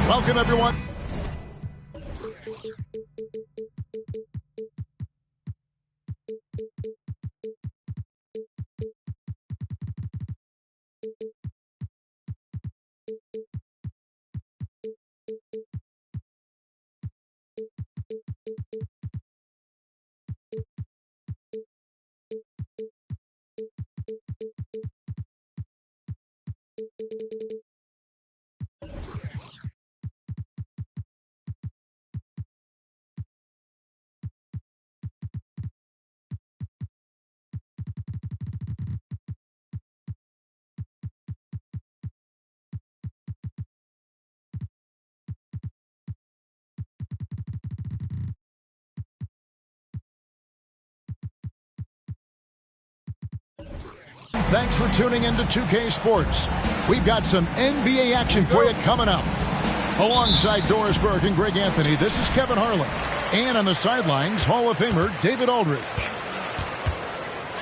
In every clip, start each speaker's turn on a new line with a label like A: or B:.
A: Welcome, everyone. Thanks for tuning into 2K Sports. We've got some NBA action for you coming up. Alongside Doris Burke and Greg Anthony, this is Kevin Harlan. And on the sidelines, Hall of Famer David Aldridge.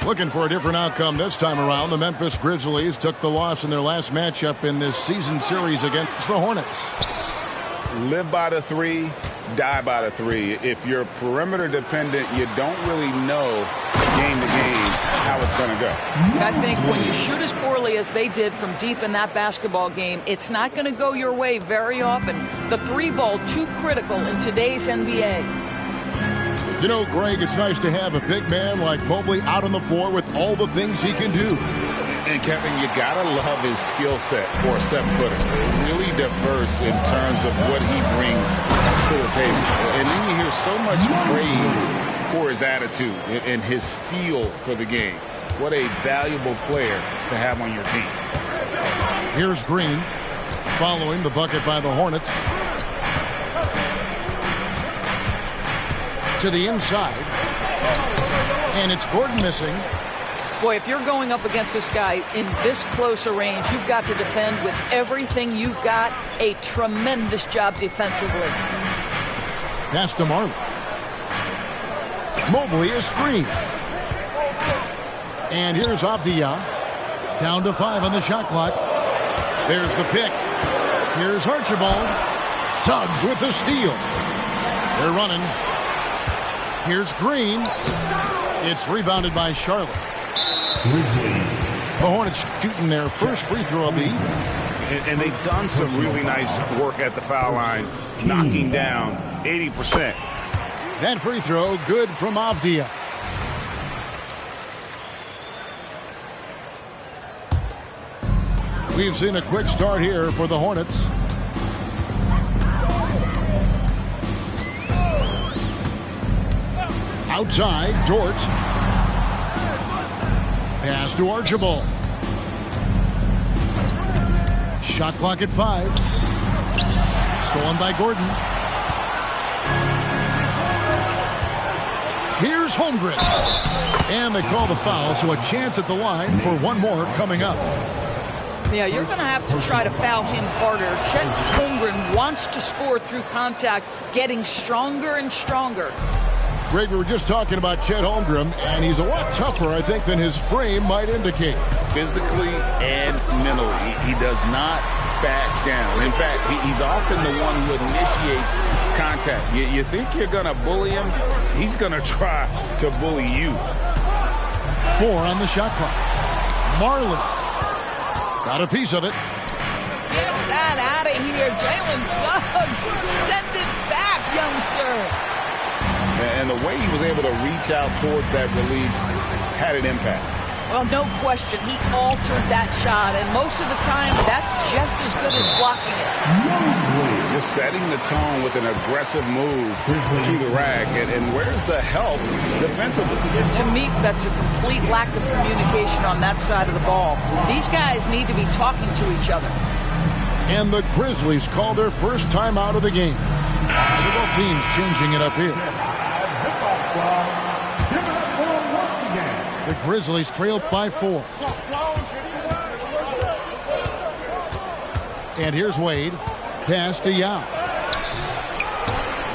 A: Looking for a different outcome this time around. The Memphis Grizzlies took the loss in their last matchup in this season series against the Hornets.
B: Live by the three, die by the three. If you're perimeter dependent, you don't really know game to game how it's going to go.
C: I think when you shoot as poorly as they did from deep in that basketball game, it's not going to go your way very often. The three ball too critical in today's NBA.
A: You know, Greg, it's nice to have a big man like Mobley out on the floor with all the things he can do.
B: And Kevin, you got to love his skill set for a 7-footer. Really diverse in terms of what he brings to the table. And then you hear so much praise for his attitude and his feel for the game. What a valuable player to have on your team.
A: Here's Green following the bucket by the Hornets. To the inside. And it's Gordon missing.
C: Boy, if you're going up against this guy in this close a range, you've got to defend with everything you've got. A tremendous job defensively.
A: Pass to Marley. Mobley is screened. And here's Avdia. Down to 5 on the shot clock. There's the pick. Here's Archibald. Suggs with the steal. They're running. Here's Green. It's rebounded by Charlotte. The Hornets shooting their first free throw of the evening.
B: And they've done some really nice work at the foul line, knocking down 80%.
A: That free throw good from Avdia. We've seen a quick start here for the Hornets. Outside, Dort. Pass to Archibald. Shot clock at 5. Stolen by Gordon. Here's Holmgren. And they call the foul, so a chance at the line for one more coming up.
C: Yeah, you're going to have to try to foul him harder. Chet Holmgren wants to score through contact, getting stronger and stronger.
A: Greg, we were just talking about Chet Holmgren, and he's a lot tougher, I think, than his frame might indicate.
B: Physically and mentally, he does not back down. In fact, he's often the one who initiates contact. You think you're going to bully him, he's going to try to bully you.
A: 4 on the shot clock. Marley got a piece of it.
C: Get that out of here. Jalen Suggs. Send it back, young sir.
B: And the way he was able to reach out towards that release had an impact.
C: Well, no question. He altered that shot, and most of the time, that's just as good as blocking it.
B: Just setting the tone with an aggressive move to the rack. And where's the help defensively?
C: To me, that's a complete lack of communication on that side of the ball. These guys need to be talking to each other.
A: And the Grizzlies call their first time out of the game. So both teams changing it up here. The Grizzlies trail by 4. And here's Wade. Pass to Yao.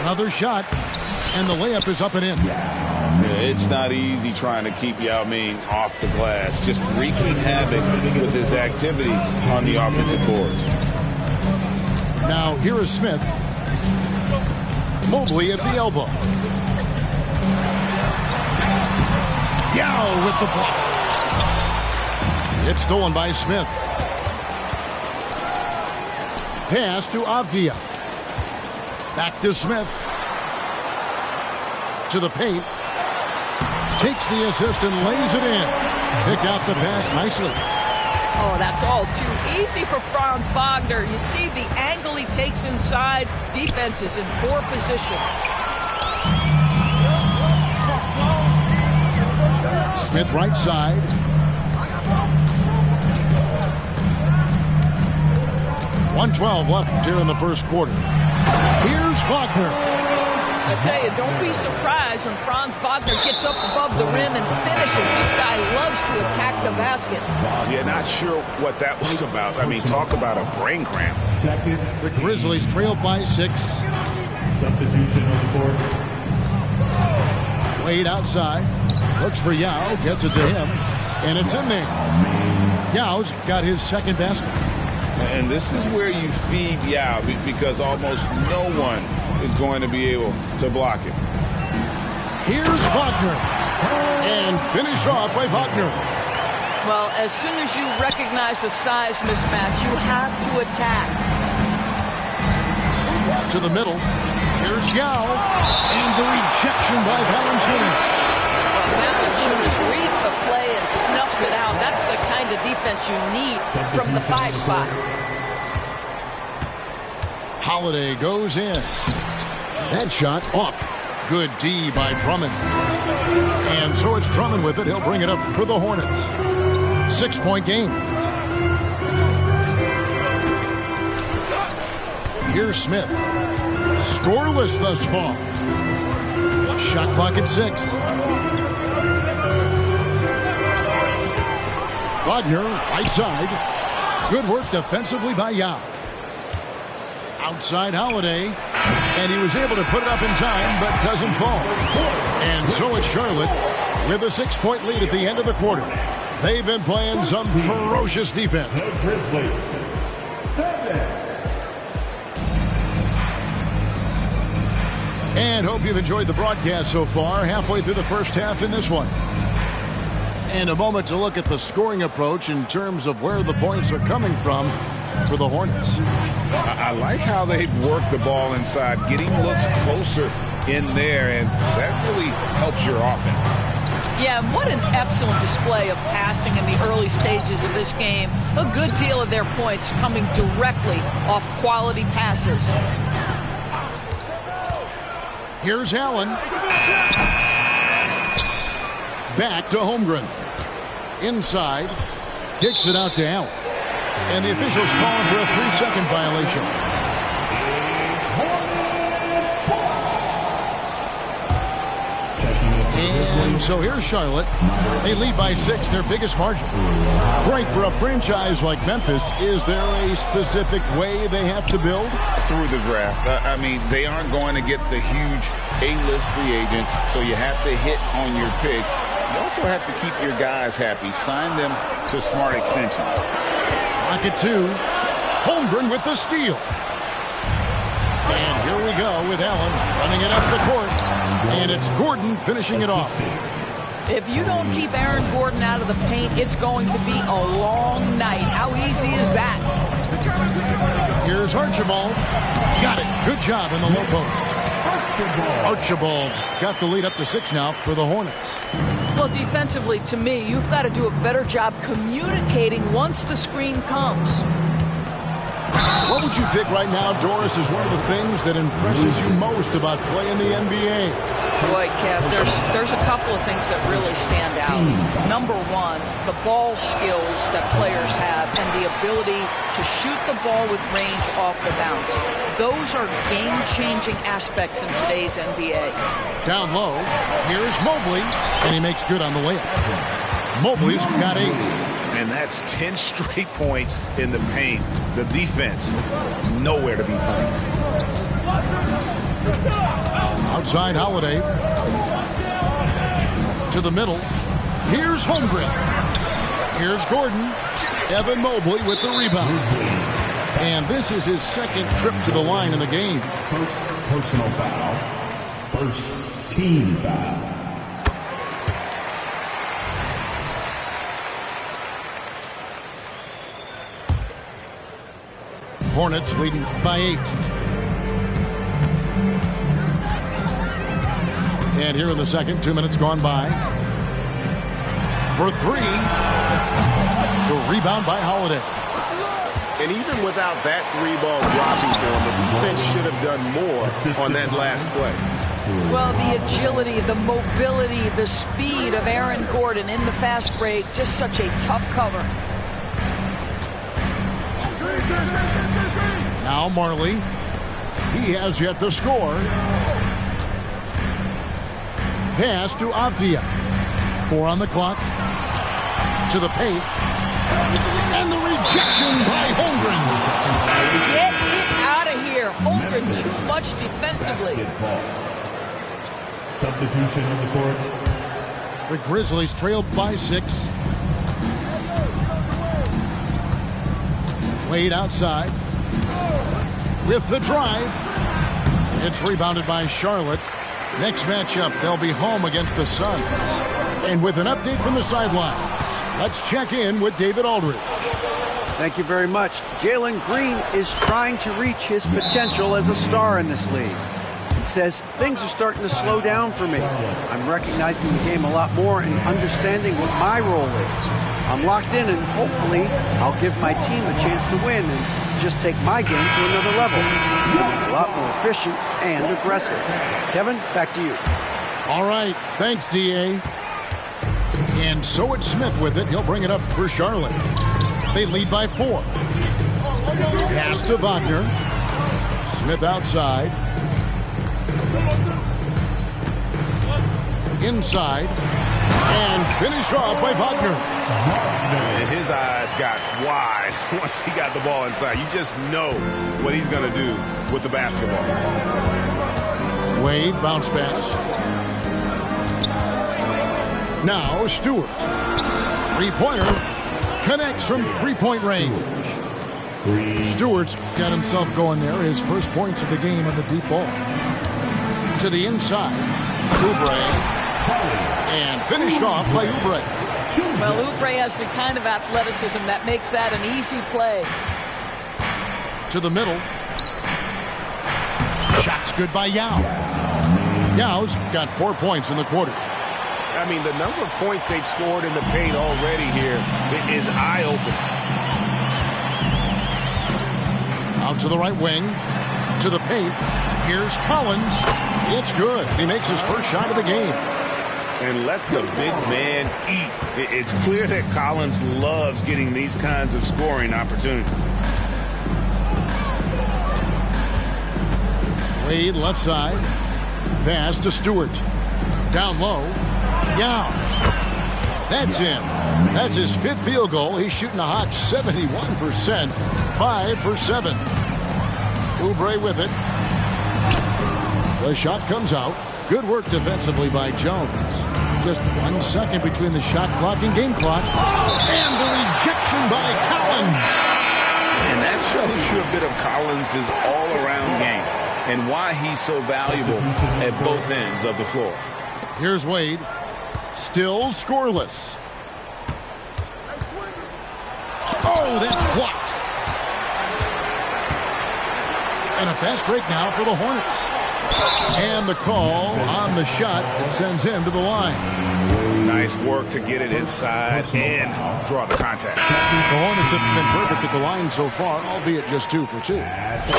A: Another shot. And the layup is up and in.
B: Yeah, it's not easy trying to keep Yao Ming off the glass. Just wreaking havoc with his activity on the offensive board.
A: Now here is Smith. Mobley at the elbow. Yao with the block. It's stolen by Smith. Pass to Avdia. Back to Smith. To the paint. Takes the assist and lays it in. Pick out the pass nicely.
C: Oh, that's all too easy for Franz Wagner. You see the angle he takes inside. Defense is in poor position.
A: Smith right side. .112 left here in the first quarter. Here's Wagner.
C: I tell you, don't be surprised when Franz Wagner gets up above the rim and finishes. This guy loves to attack the basket.
B: Yeah, not sure what that was about. I mean, talk about a brain cramp.
A: The Grizzlies trail by 6.
D: Substitution on the court.
A: Wade outside. Looks for Yao. Gets it to him. And it's in there. Yao's got his second basket.
B: And this is where you feed Yao because almost no one is going to be able to block it.
A: Here's Wagner. And finished off by Wagner.
C: Well, as soon as you recognize a size mismatch, you have to attack.
A: To the middle. Here's Yao. And the rejection by Valanciunas.
C: Well, Valanciunas reads the play and snuffs it out. That's the kind of defense you need from the 5 spot.
A: Holiday goes in. That shot off. Good D by Drummond. And so it's Drummond with it. He'll bring it up for the Hornets. 6-point game. Here's Smith. Scoreless thus far. Shot clock at 6. Wagner, right side. Good work defensively by Yao. Outside Holiday. And he was able to put it up in time, but doesn't fall. And so it's Charlotte with a 6-point lead at the end of the quarter. They've been playing some ferocious defense.
D: The Grizzlies. 7.
A: And hope you've enjoyed the broadcast so far. Halfway through the first half in this one. And a moment to look at the scoring approach in terms of where the points are coming from for the Hornets.
B: I like how they've worked the ball inside, getting looks closer in there, and that really helps your offense.
C: Yeah, what an excellent display of passing in the early stages of this game. A good deal of their points coming directly off quality passes.
A: Here's Allen. Back to Holmgren. Inside. Kicks it out to Allen. And the officials calling for a 3-second violation. And so here's Charlotte. They lead by 6, their biggest margin. Great for a franchise like Memphis. Is there a specific way they have to build?
B: Through the draft. I mean, they aren't going to get the huge A-list free agents, so you have to hit on your picks. You also have to keep your guys happy. Sign them to smart extensions.
A: Pocket 2. Holmgren with the steal. And here we go with Allen running it up the court. And it's Gordon finishing it off.
C: If you don't keep Aaron Gordon out of the paint, it's going to be a long night. How easy is that?
A: Here's Archibald. Got it. Good job in the low post. Archibald's got the lead up to 6 now for the Hornets.
C: Well, defensively, to me, you've got to do a better job communicating once the screen comes.
A: What would you pick right now, Doris, is one of the things that impresses you most about playing the NBA?
C: Boy, Kev, there's a couple of things that really stand out. Number one, the ball skills that players have and the ability to shoot the ball with range off the bounce. Those are game-changing aspects in today's NBA.
A: Down low, here's Mobley, and he makes good on the layup. Mobley's got 8.
B: And that's 10 straight points in the paint. The defense, nowhere to be found.
A: Outside Holiday. To the middle. Here's Holmgren. Here's Gordon. Evan Mobley with the rebound. And this is his second trip to the line in the game.
D: First personal foul. First team foul.
A: Hornets leading by 8. And here in the second, 2 minutes gone by. For 3. The rebound by Holiday.
B: And even without that 3-ball dropping for him, the defense should have done more on that last play.
C: Well, the agility, the mobility, the speed of Aaron Gordon in the fast break, just such a tough cover.
A: Now Marley. He has yet to score. Pass to Avdia. 4 on the clock. To the paint. And the rejection by Holmgren.
C: Get it out of here. Holmgren too much defensively.
D: Substitution on the court.
A: The Grizzlies trailed by 6. Wade outside. With the drive. It's rebounded by Charlotte. Next matchup, they'll be home against the Suns. And with an update from the sidelines, let's check in with David Aldridge.
E: Thank you very much. Jalen Green is trying to reach his potential as a star in this league. He says, things are starting to slow down for me. I'm recognizing the game a lot more and understanding what my role is. I'm locked in and hopefully I'll give my team a chance to win and just take my game to another level. A lot more efficient and aggressive. Kevin, back to you.
A: All right. Thanks, D.A. And so it's Smith with it. He'll bring it up for Charlotte. They lead by 4. Pass to Wagner. Smith outside. Inside. And finished off by Wagner.
B: And his eyes got wide once he got the ball inside. You just know what he's going to do with the basketball.
A: Wade, bounce pass. Now Stewart. Three-pointer. Connects from three-point range. Stewart's got himself going there. His first points of the game on the deep ball. To the inside. Oubre. And finished off by Oubre.
C: Well, Oubre has the kind of athleticism that makes that an easy play.
A: To the middle. Shot's good by Yao. Yao's got 4 points in the quarter.
B: I mean, the number of points they've scored in the paint already here is eye-opening.
A: Out to the right wing. To the paint. Here's Collins. It's good. He makes his first shot of the game.
B: And let the big man eat. It's clear that Collins loves getting these kinds of scoring opportunities.
A: Wade left side. Pass to Stewart. Down low. Yao. That's in. That's his 5th field goal. He's shooting a hot 71%. 5 for 7. Oubre with it. The shot comes out. Good work defensively by Jones. Just 1 second between the shot clock and game clock. And the rejection by Collins.
B: And that shows you a bit of Collins' all-around game and why he's so valuable at both ends of the floor.
A: Here's Wade. Still scoreless. Oh, that's blocked. And a fast break now for the Hornets. And the call on the shot that sends him to the line.
B: Nice work to get it inside and draw the contact.
A: The Hornets have been perfect at the line so far, albeit just 2 for 2.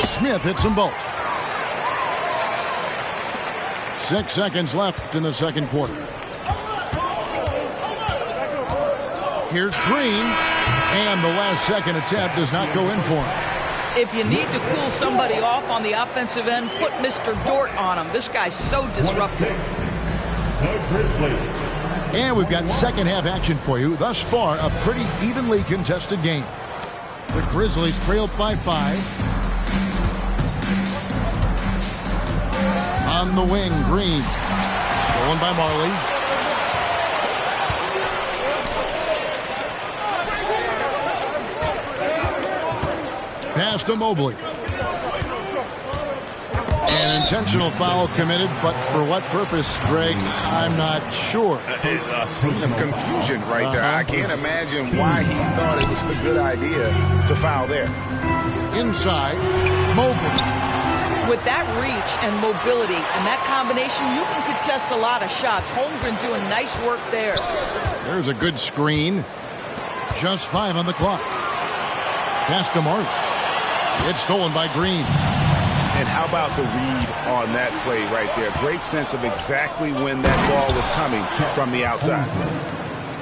A: Smith hits them both. 6 seconds left in the second quarter. Here's Green, and the last second attempt does not go in for him.
C: If you need to cool somebody off on the offensive end, put Mr. Dort on him. This guy's so disruptive.
A: And we've got second half action for you. Thus far, a pretty evenly contested game. The Grizzlies trailed by 5. On the wing, Green. Stolen by Marley. Pass to Mobley. An intentional foul committed, but for what purpose, Greg? I'm not sure.
B: A scene of confusion right there. I can't imagine why he thought it was a good idea to foul there.
A: Inside, Mobley.
C: With that reach and mobility and that combination, you can contest a lot of shots. Holmgren doing nice work there.
A: There's a good screen. Just 5 on the clock. Pass to Marley. It's stolen by Green.
B: And how about the read on that play right there? Great sense of exactly when that ball was coming from the outside.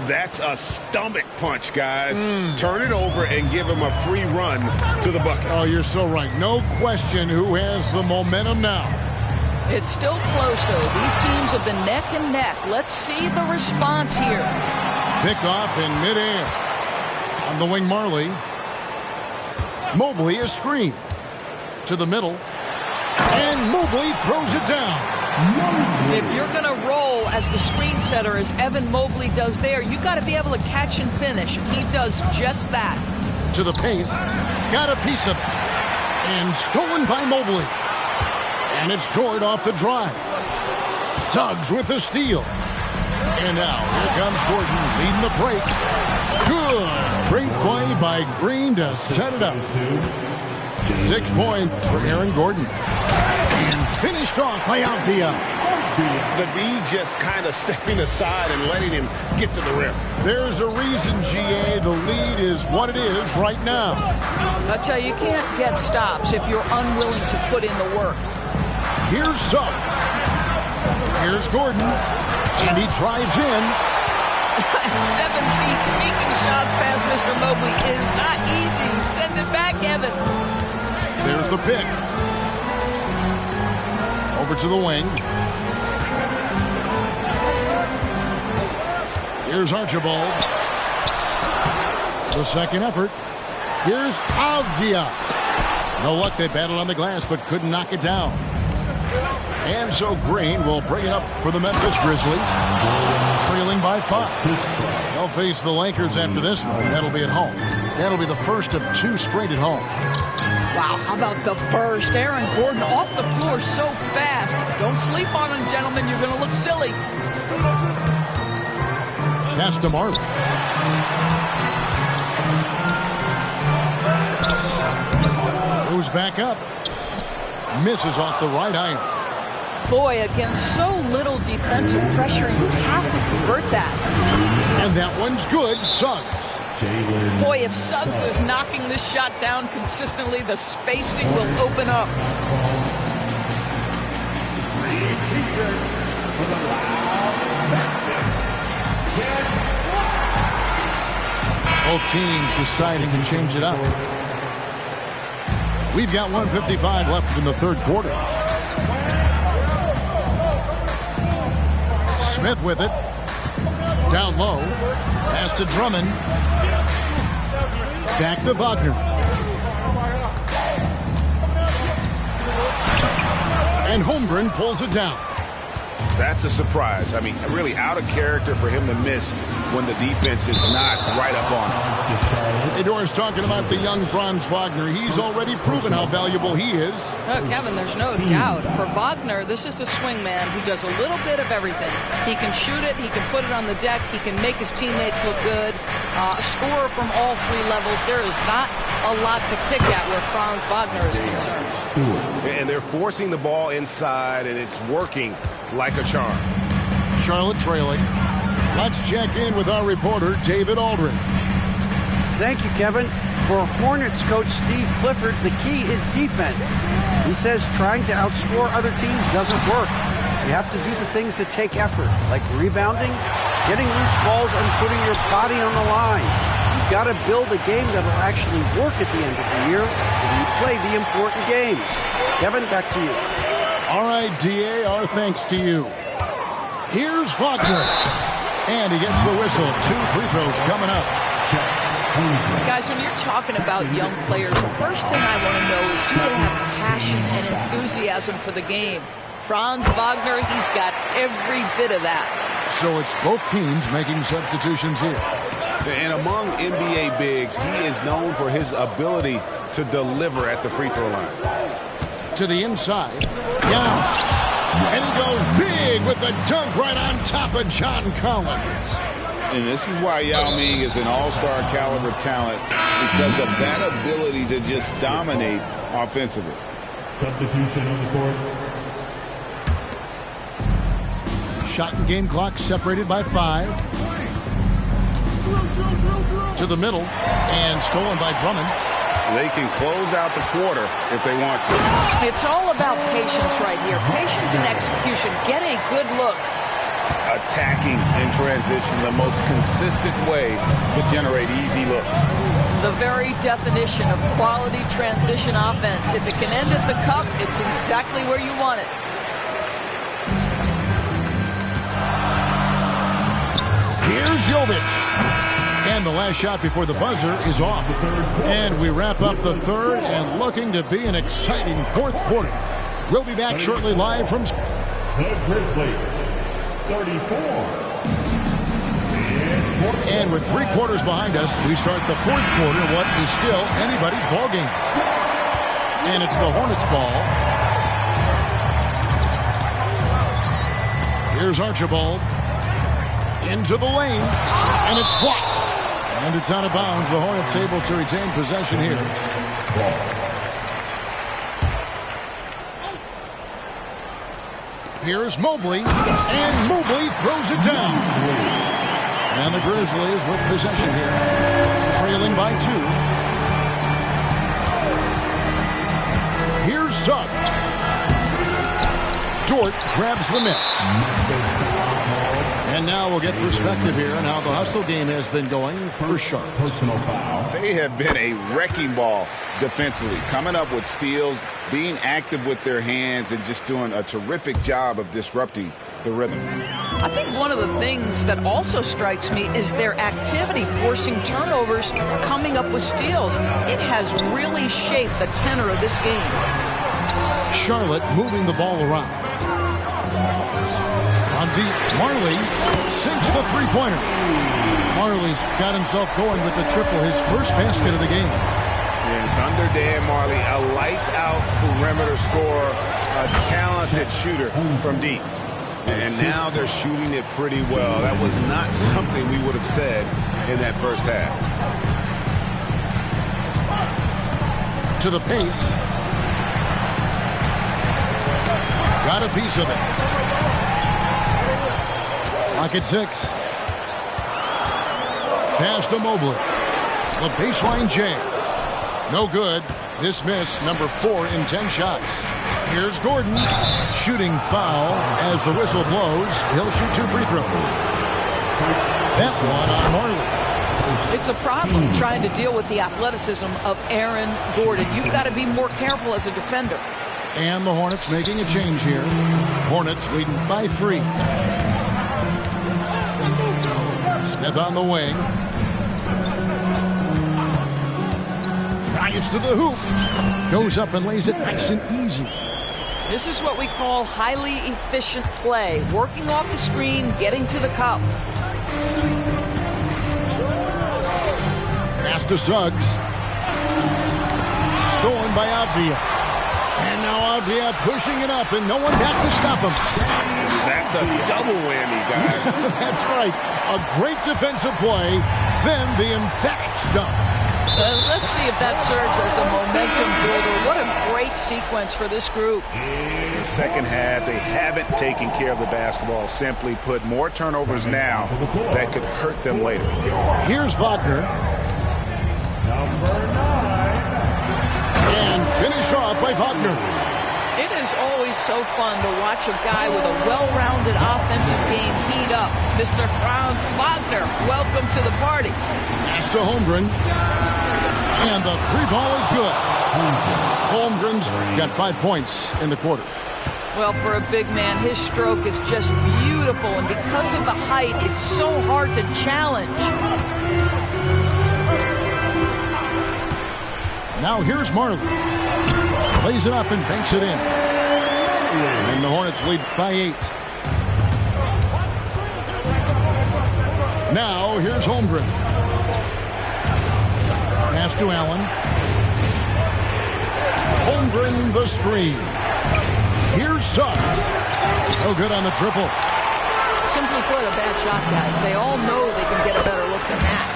B: That's a stomach punch, guys. Turn it over and give him a free run to the bucket.
A: Oh, you're so right. No question who has the momentum now.
C: It's still close, though. These teams have been neck and neck. Let's see the response here.
A: Picked off in midair. On the wing, Marley. Mobley is screened. To the middle. And Mobley throws it down.
C: If you're going to roll as the screen setter, as Evan Mobley does there, you got to be able to catch and finish. He does just that.
A: To the paint. Got a piece of it. And stolen by Mobley. And it's Dort off the drive. Suggs with the steal. And now here comes Gordon leading the break. Good. Great play by Green to set it up. 6 points for Aaron Gordon. And finished off by Avdia.
B: The D just kind of stepping aside and letting him get to the rim.
A: There's a reason, GA, the lead is what it is right now.
C: I'll tell you, you can't get stops if you're unwilling to put in the work.
A: Here's Suggs. Here's Gordon. And he drives in.
C: 7 feet sneaking shots past Mr. Mobley is not easy. Send it back, Evan.
A: There's the pick. Over to the wing. Here's Archibald. The second effort. Here's Avdia. No luck, they battled on the glass but couldn't knock it down. And so Green will bring it up for the Memphis Grizzlies. Trailing by 5. They'll face the Lakers after this one. That'll be at home. That'll be the first of 2 straight at home.
C: Wow, how about the burst? Aaron Gordon off the floor so fast. Don't sleep on him, gentlemen. You're going to look silly.
A: Pass to Marley. Moves back up. Misses off the right iron.
C: Boy, against so little defensive pressure, you have to convert that.
A: And that one's good. Suggs.
C: Boy, if Suggs is knocking this shot down consistently, the spacing will open up.
A: Both teams deciding to change it up. We've got 1:55 left in the third quarter. Smith with it. Down low. Pass to Drummond. Back to Wagner. And Holmgren pulls it down.
B: That's a surprise. I mean, really out of character for him to miss when the defense is not right up on him.
A: Hey, Doris, talking about the young Franz Wagner. He's already proven how valuable he is.
C: Kevin, there's no doubt. For Wagner, this is a swing man who does a little bit of everything. He can shoot it. He can put it on the deck. He can make his teammates look good. Score from all three levels. There is not a lot to pick at where Franz Wagner is concerned.
F: And they're forcing the ball inside, and it's working like a charm.
A: Charlotte trailing. Let's check in with our reporter, David Aldridge.
E: Thank you, Kevin. For Hornets coach Steve Clifford, the key is defense. He says trying to outscore other teams doesn't work. You have to do the things that take effort, like rebounding, getting loose balls, and putting your body on the line. You've got to build a game that will actually work at the end of the year when you play the important games. Kevin, back to you.
A: All right, DA, our thanks to you. Here's Wagner. And he gets the whistle. 2 free throws coming up.
C: Guys, when you're talking about young players, the first thing I want to know is do they have passion and enthusiasm for the game? Franz Wagner, he's got every bit of that.
A: So it's both teams making substitutions here.
F: And among NBA bigs, he is known for his ability to deliver at the free throw line.
A: To the inside. Down. And he goes big with the dunk right on top of John Collins.
B: And this is why Yao Ming is an all-star caliber talent, because of that ability to just dominate offensively.
D: Substitution on the court.
A: Shot and game clock separated by 5. To the middle and stolen by Drummond.
B: They can close out the quarter if they want to.
C: It's all about patience right here. Patience and execution. Get a good look.
B: Attacking in transition, the most consistent way to generate easy looks.
C: The very definition of quality transition offense. If it can end at the cup, it's exactly where you want it.
A: Here's Jovic. And the last shot before the buzzer is off. And we wrap up the third and looking to be an exciting fourth quarter. We'll be back shortly live from...
D: The Grizzlies, 34.
A: And with 3 quarters behind us, we start the fourth quarter, what is still anybody's ball game. And it's the Hornets ball. Here's Archibald. Into the lane. And it's blocked. And it's out of bounds. The Hornets able to retain possession here. Here's Mobley. And Mobley throws it down. And the Grizzlies with possession here. Trailing by 2. Here's Suggs. Dort grabs the miss. And now we'll get perspective here on how the hustle game has been going for Charlotte.
D: Personal foul.
B: They have been a wrecking ball defensively, coming up with steals, being active with their hands, and just doing a terrific job of disrupting the rhythm.
C: I think one of the things that also strikes me is their activity, forcing turnovers, coming up with steals. It has really shaped the tenor of this game.
A: Charlotte moving the ball around. On deep, Marley sinks the three-pointer. Marley's got himself going with the triple, his first basket of the game.
F: And Thunder Dan Marley, a lights-out perimeter scorer, a talented shooter from deep. And now they're shooting it pretty well. That was not something we would have said in that first half.
A: To the paint. Got a piece of it. Lock at 6. Pass to Mobley. The baseline jam. No good. This miss, number 4 in 10 shots. Here's Gordon. Shooting foul as the whistle blows. He'll shoot 2 free throws. That one on Marley.
C: It's a problem trying to deal with the athleticism of Aaron Gordon. You've got to be more careful as a defender.
A: And the Hornets making a change here. Hornets leading by 3. Smith on the wing. Drives to the hoop. Goes up and lays it nice and easy.
C: This is what we call highly efficient play. Working off the screen, getting to the cup.
A: Pass to Suggs. Stolen by Avdia. And now Avdia pushing it up, and no one back to stop him.
F: That's a double whammy, guys.
A: That's right. A great defensive play, then the emphatic stuff.
C: Let's see if that serves as a momentum builder. What a great sequence for this group.
F: In the second half, they haven't taken care of the basketball. Simply put, more turnovers now that could hurt them later.
A: Here's Wagner. And finished off by Wagner.
C: It is always so fun to watch a guy with a well-rounded offensive game heat up. Mr. Franz Wagner, welcome to the party.
A: Pass to Holmgren. And the three ball is good. Holmgren's got 5 points in the quarter.
C: Well, for a big man, his stroke is just beautiful. And because of the height, it's so hard to challenge.
A: Now here's Marley. Plays it up and banks it in. And the Hornets lead by 8. Now here's Holmgren. Pass to Allen. Holmgren the screen. Here's Suggs. No good on the triple.
C: Simply put, a bad shot, guys. They all know they can get a better look than that.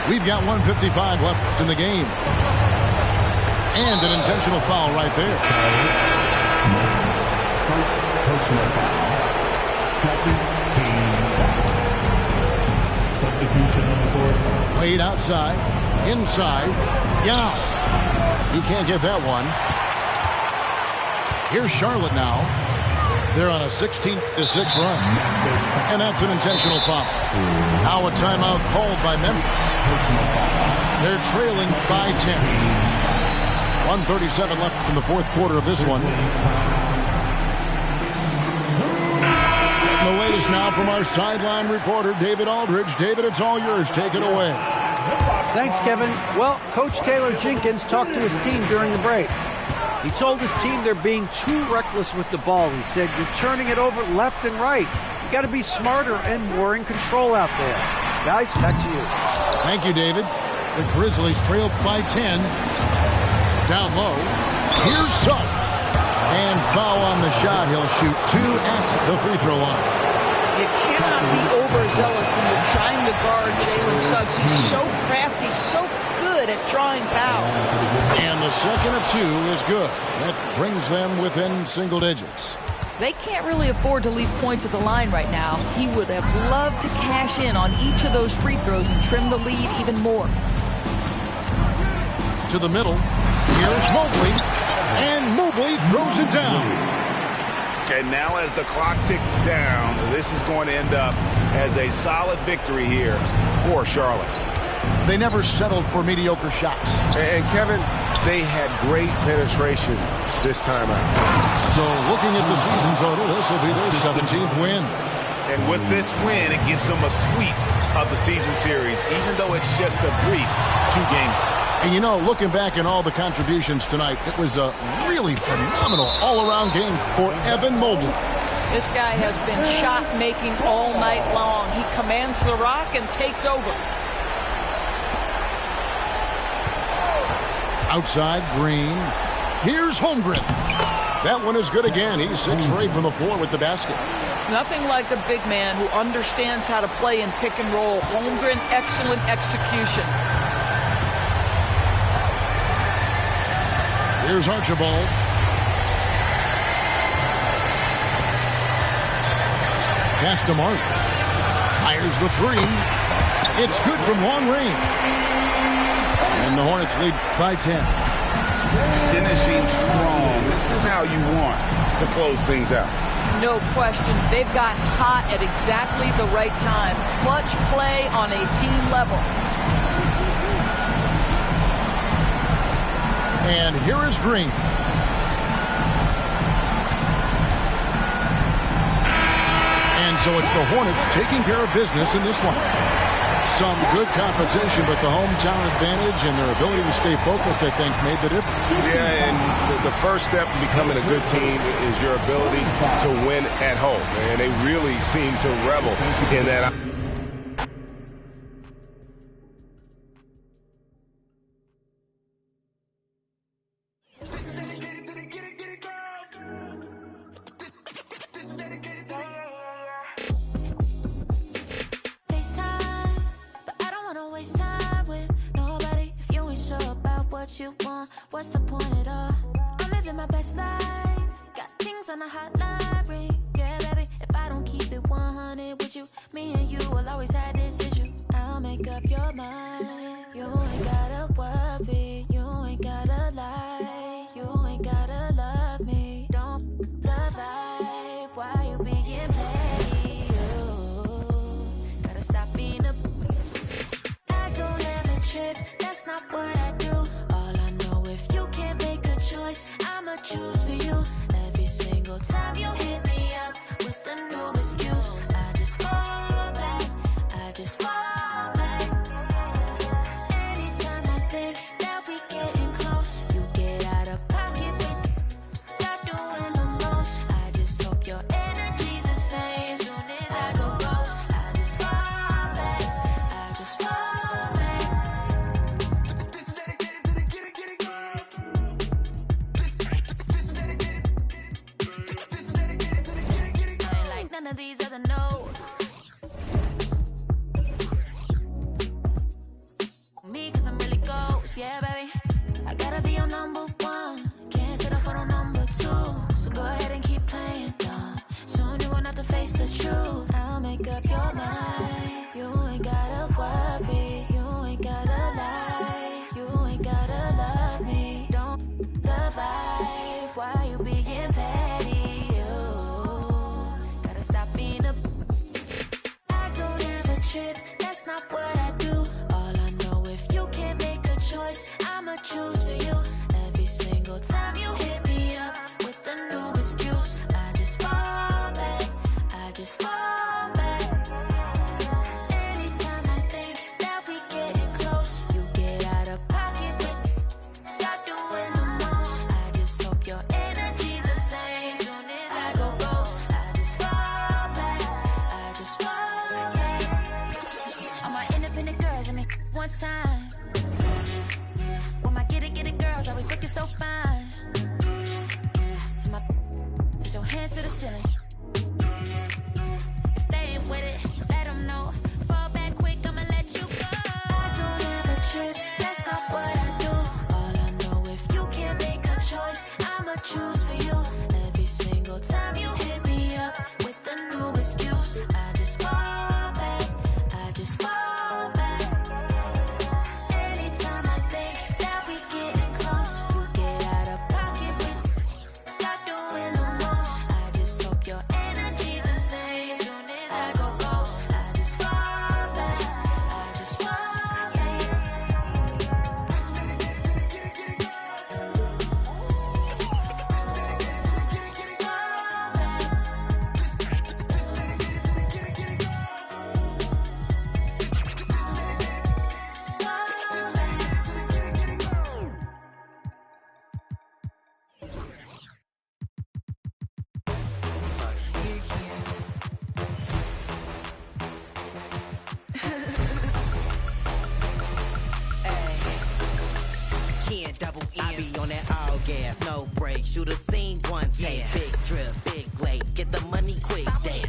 A: We've got 1:55 left in the game. And an intentional foul right there.
D: Personal foul. 17 foul. Substitution on the court.
A: Played outside. Inside. Yeah. He can't get that one. Here's Charlotte now. They're on a 16-6 run. And that's an intentional foul. Now a timeout called by Memphis. They're trailing by 10. 1:37 left in the fourth quarter of this one. The latest now from our sideline reporter, David Aldridge. David, it's all yours. Take it away.
E: Thanks, Kevin. Well, Coach Taylor Jenkins talked to his team during the break. He told his team they're being too reckless with the ball. He said, you're turning it over left and right. You got to be smarter and more in control out there. Guys, back to you.
A: Thank you, David. The Grizzlies trail by 10. Down low. Here's Suggs. And foul on the shot. He'll shoot 2 at the free throw line.
C: You cannot be overzealous when you're trying to guard Jalen Suggs. He's so crafty, so good at drawing fouls.
A: And the second of 2 is good. That brings them within single digits.
C: They can't really afford to leave points at the line right now. He would have loved to cash in on each of those free throws and trim the lead even more.
A: To the middle. Here's Mobley. And Mobley throws it down.
F: And now as the clock ticks down, this is going to end up as a solid victory here for Charlotte.
A: They never settled for mediocre shots.
G: And Kevin, they had great penetration this time out.
A: So looking at the season total, this will be their 17th win.
F: And with this win, it gives them a sweep of the season series, even though it's just a brief 2-game.
A: And you know, looking back at all the contributions tonight, it was a really phenomenal all-around game for Evan Mobley.
C: This guy has been shot-making all night long. He commands the rock and takes over.
A: Outside, Green. Here's Holmgren. That one is good again. He's 6 for 8 from the floor with the basket.
C: Nothing like a big man who understands how to play in pick and roll. Holmgren, excellent execution.
A: Here's Archibald. Pass to Mark. Fires the 3. It's good from long range. And the Hornets lead by 10.
F: Finishing strong. This is how you want to close things out.
C: No question. They've got hot at exactly the right time. Clutch play on a team level.
A: And here is Green. And so it's the Hornets taking care of business in this one. some good competition, but the hometown advantage and their ability to stay focused, I think, made the difference.
F: Yeah, and the first step in becoming a good team is your ability to win at home. And they really seem to revel in that.
H: You want, what's the point at all? I'm living my best life, got things on the hotline, yeah baby, if I don't keep it 100 with you, me and you will always have this issue. I'll make up your mind, you ain't gotta worry, you ain't gotta lie, you ain't gotta love me, don't the vibe, why you being petty, you gotta stop being a, I don't ever trip, that's not what I do. If you can't make a choice, I'ma choose for you. Every single time you hit me up with a new excuse, I just fall back, I just fall back. Anytime I think that we getting close, you get out of pocket, stop doing the most. I just hope your energy's the same. Soon as I go ghost, I just fall back, I just fall back. None of these other no's. Me, cause I'm really ghost, yeah, baby. I gotta be your number one. Can't settle for no number two. So go ahead and keep playing dumb. Soon you gonna have to face the truth. I'll make up your mind. You ain't gotta worry. You ain't gotta lie. You ain't gotta love me. Don't the vibe. Why you being petty? That's not what I do. All I know, if you can't make a choice, I'ma choose for you. Every single time you hit me up with a new excuse, I just fall back, I just fall back. Anytime I think that we getting close, you get out of pocket, stop doing the most. I just hope your energy's the same. Soon as I go ghost, I just fall back, I just fall back. All my independent girls, I mean, one time. When my get it girls, always looking so fine. So my put your hands to the ceiling. If they ain't with it, let them know. Fall back quick, I'ma let you go. I don't ever trip, that's not what I do. All I know, if you can't make a choice, I'ma choose for you. Every single time you hit me up with a new excuse, I just fall back, I just fall back. Anytime I think that we getting close, you get out of pocket, stop doing the most. I just hope your energy's the same. Soon as I go ghost, I just fall back, I just fall back.
I: Can't double in. I be on that all gas, no break. Shoot a scene, one take. Big drip, big lake. Get the money quick, day.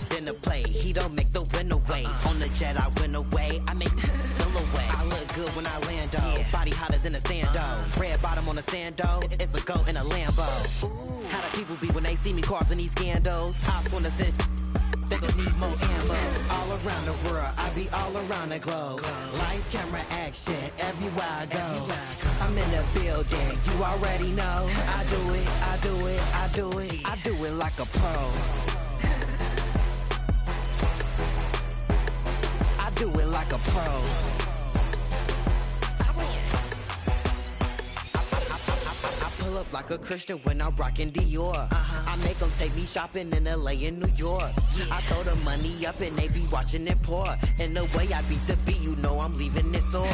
I: Then the play, he don't make the win away. On the jet, I win away. I make fill away. I look good when I land, though. Body hotter than a stand-o. Red bottom on a stand-o. It's a goat in a Lambo. How the people be when they see me causing these scandals? Hops wanna sit. They gon' need more ammo. All around the world, I be all around the globe. Lights, camera, action, everywhere I go. I'm in the building, you already know. I do it, I do it, I do it. I do it like a pro. I do it like a pro. I pull pull up like a Christian when I'm rocking Dior. I make them take me shopping in LA and New York. I throw the money up and they be watching it pour. And the way I beat the beat, you know I'm leaving it sore.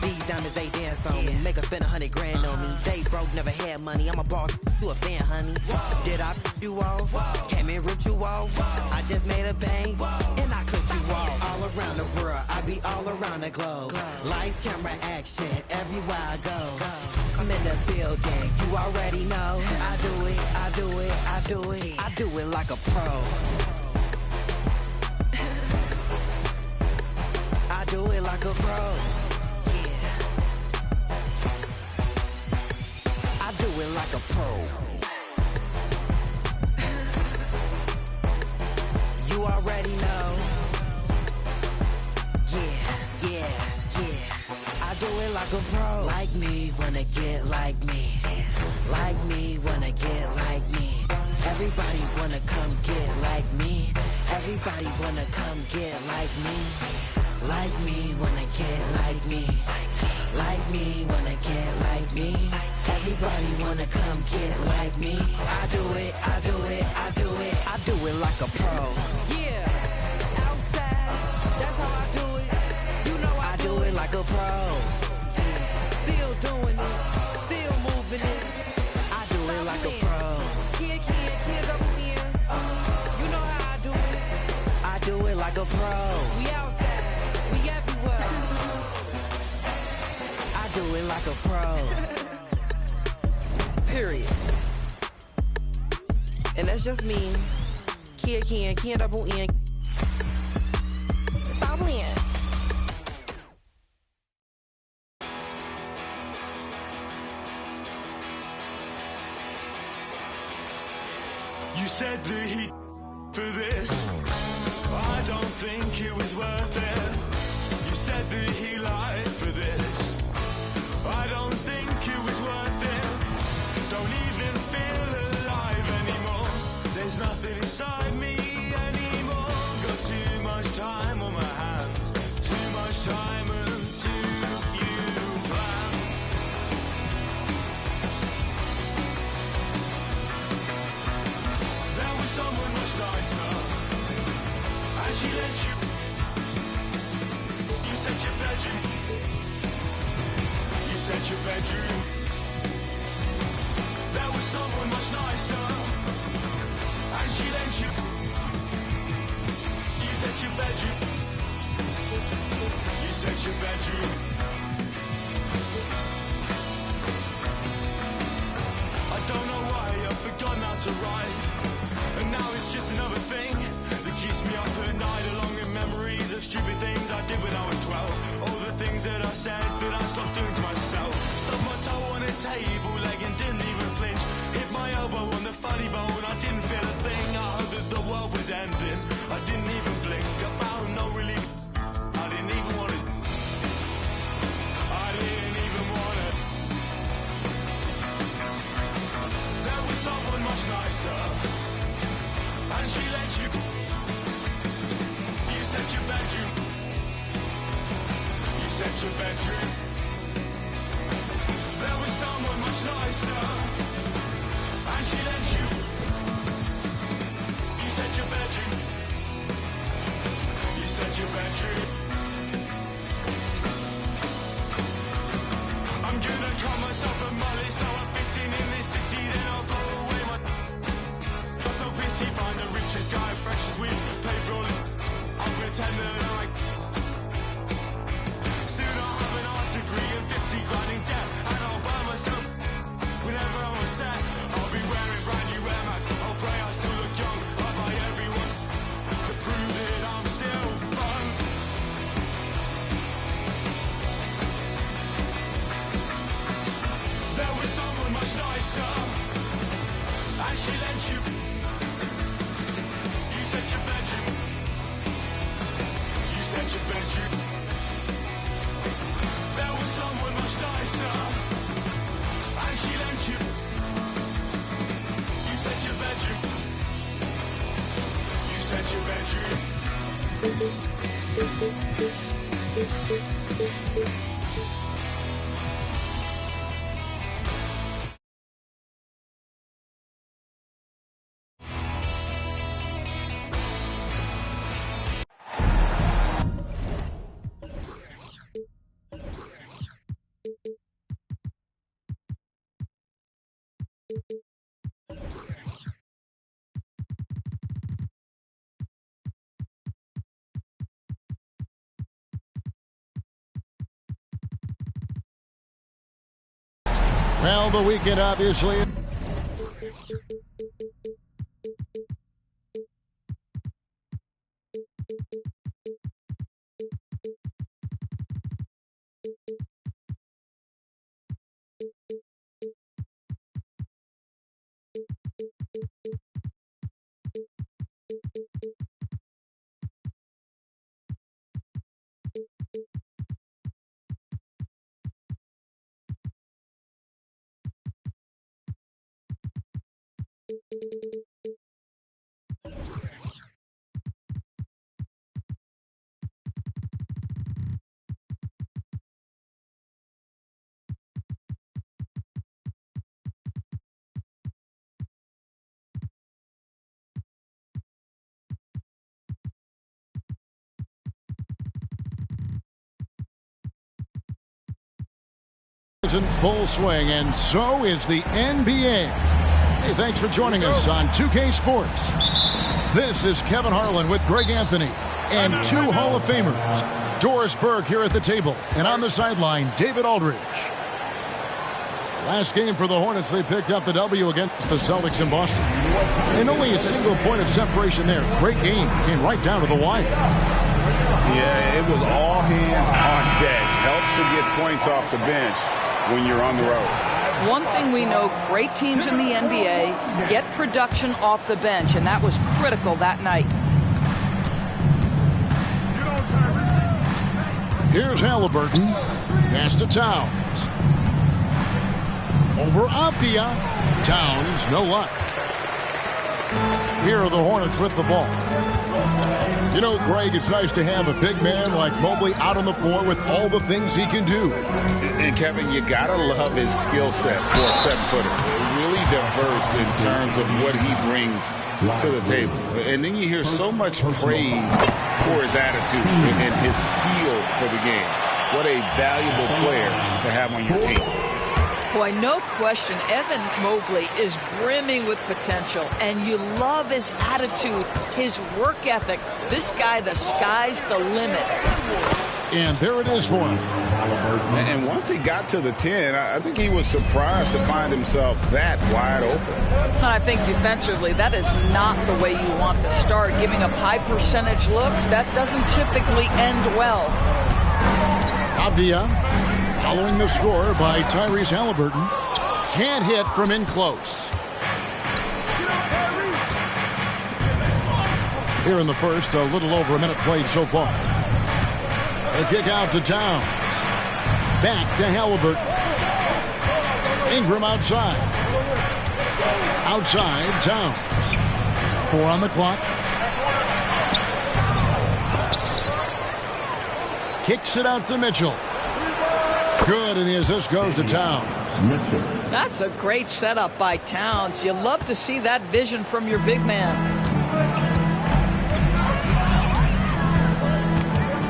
I: These diamonds, they dance on me. Make her spend 100 grand on me. They broke, never had money. I'm a boss, you a fan, honey. Did I you off? Came and ripped you off? I just made a bang, and I cooked you off. All around the world, I be all around the globe. Lights, camera, action, everywhere I go. I'm in the building, you already know. I do it, I do it, I do it. I do it like a pro. I do it like a pro. Do it like a pro. You already know. Yeah. I do it like a pro. Like me, wanna get like me. Like me, wanna get like me. Everybody wanna come get like me. Everybody wanna come get like me. Like me, wanna get like me. Like me, wanna get like me. Everybody wanna come get like me. I do it, I do it, I do it. I do it like a pro. Yeah, outside, that's how I do it. You know I do it like a pro. Still doing it, still moving it. I do it like a pro. Kid, double N. You know how I do it. I do it like a pro. We outside, we everywhere. I do it like a pro. Period. And that's just me. Kid double N. Stop playing.
J: You said the heat for this. I don't think it was worth it. You said that he lied for this. I don't think it was worth it. Don't even feel alive anymore. There's nothing inside me anymore. Got too much time on my hands. Too much time and too few plans. There was someone much nicer, and she let you. You said your bedroom. You said your bedroom. There was someone much nicer, and she lent you. You said your bedroom. You said your bedroom. I don't know why I've forgotten how to write, and now it's just another thing that keeps me up at night, along with memories of stupid things I did when I was 12. All the things that I said that I stopped doing to myself. Stubbed my toe on a table leg and didn't even flinch. Hit my elbow on the funny bone, I didn't feel a thing. I heard that the world was ending, I didn't even blink. I found no relief, I didn't even want it. I didn't even want it. There was someone much nicer, and she let you. You said your bedroom. You said your bedroom. There was someone much nicer, and she let you. You said your bedroom. You said your bedroom. I'm gonna cut myself a mullet so I'm fitting in this city. Then I'll throw away my. I'm so pity, find the richest guy, fresh as we pay for all this. I'll pretend that I. Soon I'll have an art degree and 50 grand in debt, and I'll buy myself. Whenever I'm upset, I'll be wearing brand new Air Max. I'll pray I still look young. I'll buy everyone to prove that I'm still fun. There was someone much nicer, and she lent you. You said your bedroom. You said your bedroom. There was someone much nicer, and she lent you. You said your bedroom. You said your bedroom.
A: Well, the weekend, obviously. In full swing, and so is the NBA. Hey, thanks for joining us on 2K Sports. This is Kevin Harlan with Greg Anthony and two Hall of Famers. Doris Burke here at the table, and on the sideline, David Aldridge. Last game for the Hornets, they picked up the W against the Celtics in Boston. And only a single point of separation there. Great game. Came right down to the wire.
F: Yeah, it was all hands on deck. Helps to get points off the bench when you're on the road.
C: One thing we know, great teams in the NBA get production off the bench, and that was critical that night.
A: Here's Halliburton. Pass to Towns. Over Avdia. Towns, no luck. Here are the Hornets with the ball. You know, Greg, it's nice to have a big man like Mobley out on the floor with all the things he can do.
B: And Kevin, you gotta love his skill set for a 7-footer. Really diverse in terms of what he brings to the table. And then you hear so much praise for his attitude and his feel for the game. What a valuable player to have on your team.
C: Boy, no question, Evan Mobley is brimming with potential, and you love his attitude, his work ethic. This guy, the sky's the limit.
A: And there it is for him.
F: And once he got to the 10, I think he was surprised to find himself that wide open.
C: I think defensively, that is not the way you want to start. Giving up high percentage looks, that doesn't typically end well.
A: Avdia, following the score by Tyrese Halliburton, can't hit from in close. Here in the first, a little over a minute played so far. A kick out to Towns. Back to Halliburton. Ingram outside. Outside, Towns. 4 on the clock. Kicks it out to Mitchell. Good, and the assist goes to Towns.
C: That's a great setup by Towns. You love to see that vision from your big man.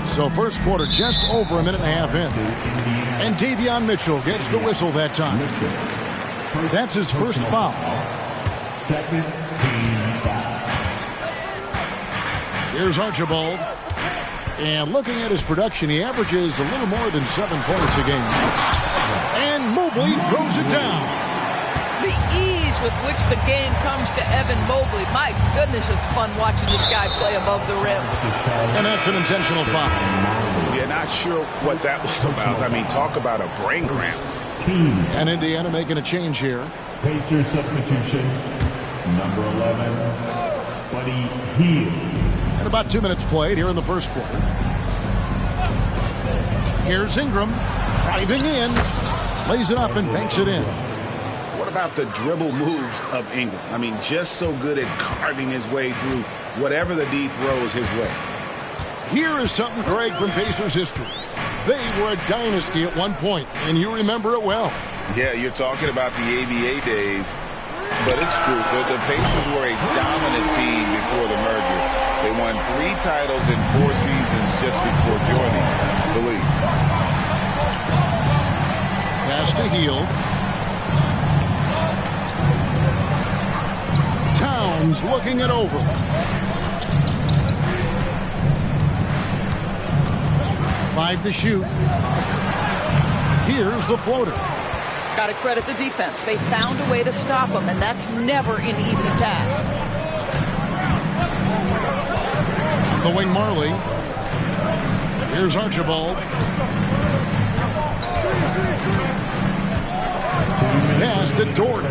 A: So first quarter just over a minute and a half in. And Davion Mitchell gets the whistle that time. That's his first foul.
D: Second team foul.
A: Here's Archibald. And looking at his production, he averages a little more than 7 points a game. And Mobley throws it down.
C: The ease with which the game comes to Evan Mobley. My goodness, it's fun watching this guy play above the rim.
A: And that's an intentional foul.
F: Yeah, not sure what that was about. I mean, talk about a brain cramp.
A: And Indiana making a change here.
D: Pacers substitution, number 11, Buddy Hield.
A: And about 2 minutes played here in the first quarter. Here's Ingram driving in, lays it up and banks it in.
F: What about the dribble moves of Ingram? I mean, just so good at carving his way through whatever the D throws his way.
A: Here is something, Greg, from Pacers history. They were a dynasty at one point, and you remember it well.
B: Yeah, you're talking about the ABA days, but it's true. The Pacers were a dominant team before the merger. They won 3 titles in 4 seasons just before joining the league.
A: Pass to Hield. Towns looking it over. Five to shoot. Here's the floater.
C: Got to credit the defense. They found a way to stop him, and that's never an easy task.
A: The wing Marley. Here's Archibald. Pass to Dort.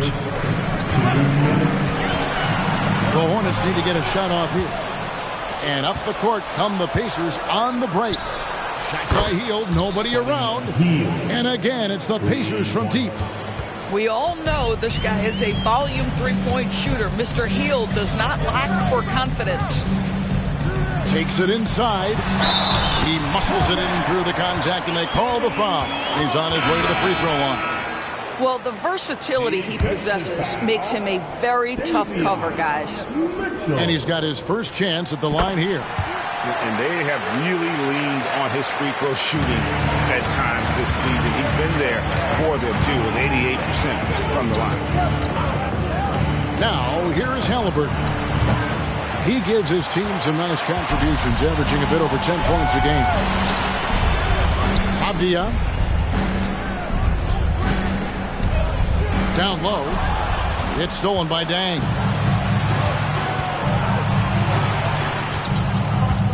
A: The Hornets need to get a shot off here. And up the court come the Pacers on the break. Shot by Hield, nobody around. And again, it's the Pacers from deep.
C: We all know this guy is a volume three-point shooter. Mr. Hield does not lack for confidence.
A: Takes it inside. He muscles it in through the contact, and they call the foul. He's on his way to the free throw line.
C: Well, the versatility he possesses makes him a very tough cover, guys.
A: And he's got his first chance at the line here.
F: And they have really leaned on his free throw shooting at times this season. He's been there for them, too, with 88% from the line.
A: Now, here is Halliburton. He gives his team some nice contributions, averaging a bit over 10 points a game. Avdia. Down low. It's stolen by Dang.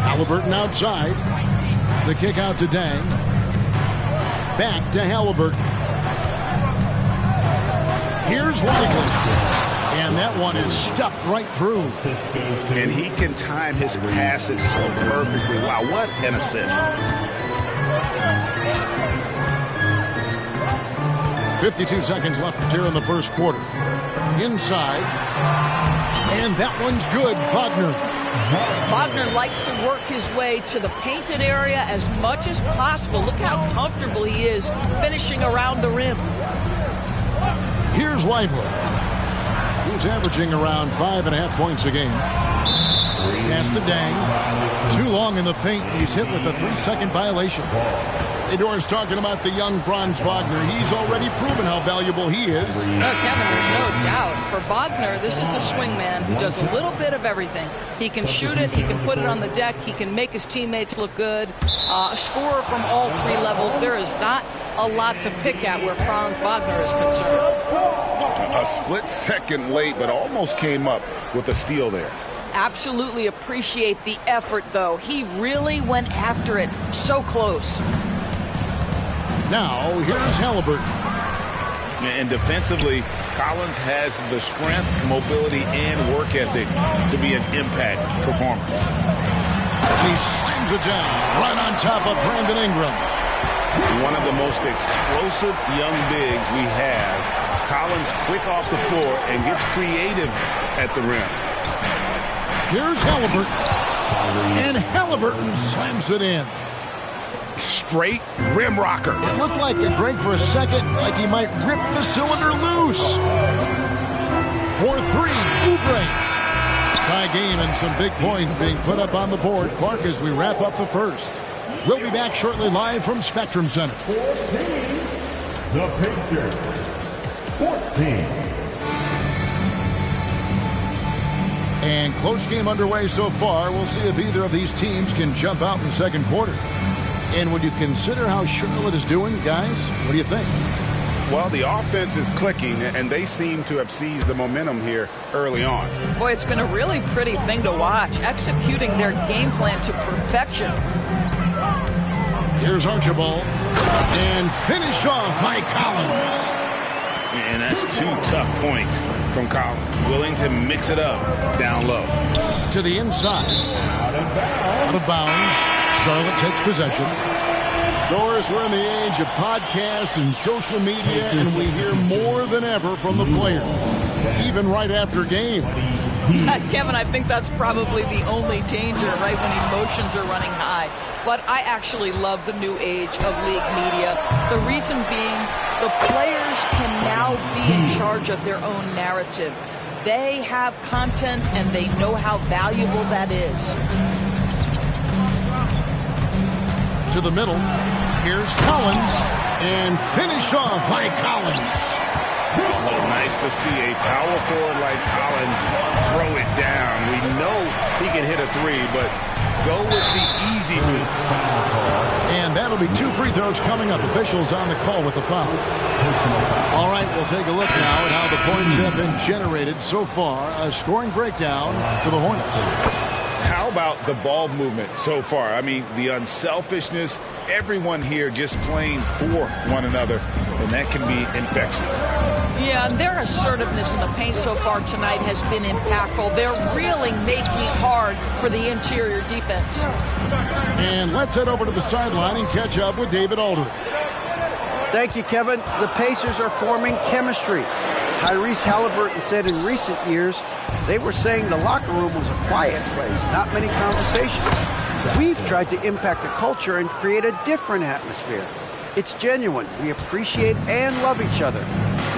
A: Halliburton outside. The kick out to Dang. Back to Halliburton. Here's Lively. And that one is stuffed right through.
F: And he can time his passes so perfectly. Wow, what an assist.
A: 52 seconds left here in the first quarter. Inside. And that one's good. Wagner.
C: Wagner likes to work his way to the painted area as much as possible. Look how comfortable he is finishing around the rim.
A: Here's Lively. He's averaging around 5.5 points a game. Pass to Dang. Too long in the paint. He's hit with a 3-second violation. Hey, Doris, talking about the young Franz Wagner. He's already proven how valuable he is.
C: Kevin, there's no doubt. For Wagner, this is a swing man who does a little bit of everything. He can shoot it. He can put it on the deck. He can make his teammates look good. A scorer from all three levels. There is not a lot to pick at where Franz Wagner is concerned.
B: A split second late, but almost came up with a steal there.
C: Absolutely appreciate the effort, though. He really went after it so close.
A: Now, here's Halliburton.
B: And defensively, Collins has the strength, mobility, and work ethic to be an impact performer.
A: He slams it down right on top of Brandon Ingram.
F: One of the most explosive young bigs we have. Collins quick off the floor and gets creative at the rim.
A: Here's Halliburton. And Halliburton slams it in.
F: Straight rim rocker.
A: It looked like it, Greg, for a second, like he might rip the cylinder loose. 4-3, Oubre. Tie game and some big points being put up on the board. Clark, as we wrap up the first. We'll be back shortly live from Spectrum Center.
D: 14. The Pacers. 14.
A: And close game underway so far. We'll see if either of these teams can jump out in the second quarter. And when you consider how Charlotte is doing, guys, what do you think?
F: Well, the offense is clicking, and they seem to have seized the momentum here early on.
C: Boy, it's been a really pretty thing to watch, executing their game plan to perfection.
A: Here's Archibald. And finished off by Collins.
B: And that's 2 tough points from Collins. Willing to mix it up down low.
A: To the inside. Out of bounds. Charlotte takes possession. Doris, we're in the age of podcasts and social media, and we hear more than ever from the players, even right after game.
C: Kevin, I think that's probably the only danger, right, when emotions are running high. But I actually love the new age of league media. The reason being, the players can now be in charge of their own narrative. They have content, and they know how valuable that is.
A: To the middle. Here's Collins. And finished off by Collins.
F: Oh, nice to see a power forward like Collins throw it down. We know he can hit a three, but go with the easy move.
A: And that'll be 2 free throws coming up. Officials on the call with the foul. All right, we'll take a look now at how the points have been generated so far. A scoring breakdown for the Hornets.
B: How about the ball movement so far? I mean, the unselfishness, everyone here just playing for one another, and that can be infectious.
C: Yeah, and their assertiveness in the paint so far tonight has been impactful. They're really making it hard for the interior defense.
A: And let's head over to the sideline and catch up with David Aldridge.
E: Thank you, Kevin. The Pacers are forming chemistry. Tyrese Halliburton said in recent years they were saying the locker room was a quiet place, not many conversations. We've tried to impact the culture and create a different atmosphere. It's genuine. We appreciate and love each other.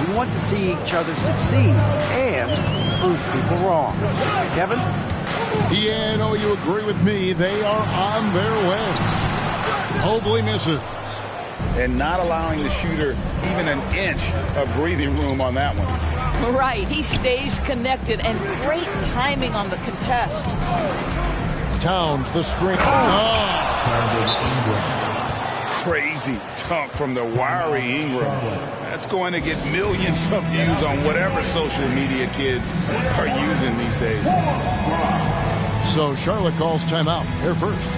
E: We want to see each other succeed and prove people wrong. Kevin?
A: Yeah, no, you agree with me. They are on their way. Mobley misses.
B: And not allowing the shooter even an inch of breathing room on that one.
C: Right, he stays connected, and great timing on the contest.
A: Towns, the screen.
B: Crazy dunk from the wiry Ingram. That's going to get millions of views on whatever social media kids are using these days.
A: So Charlotte calls timeout. They're first.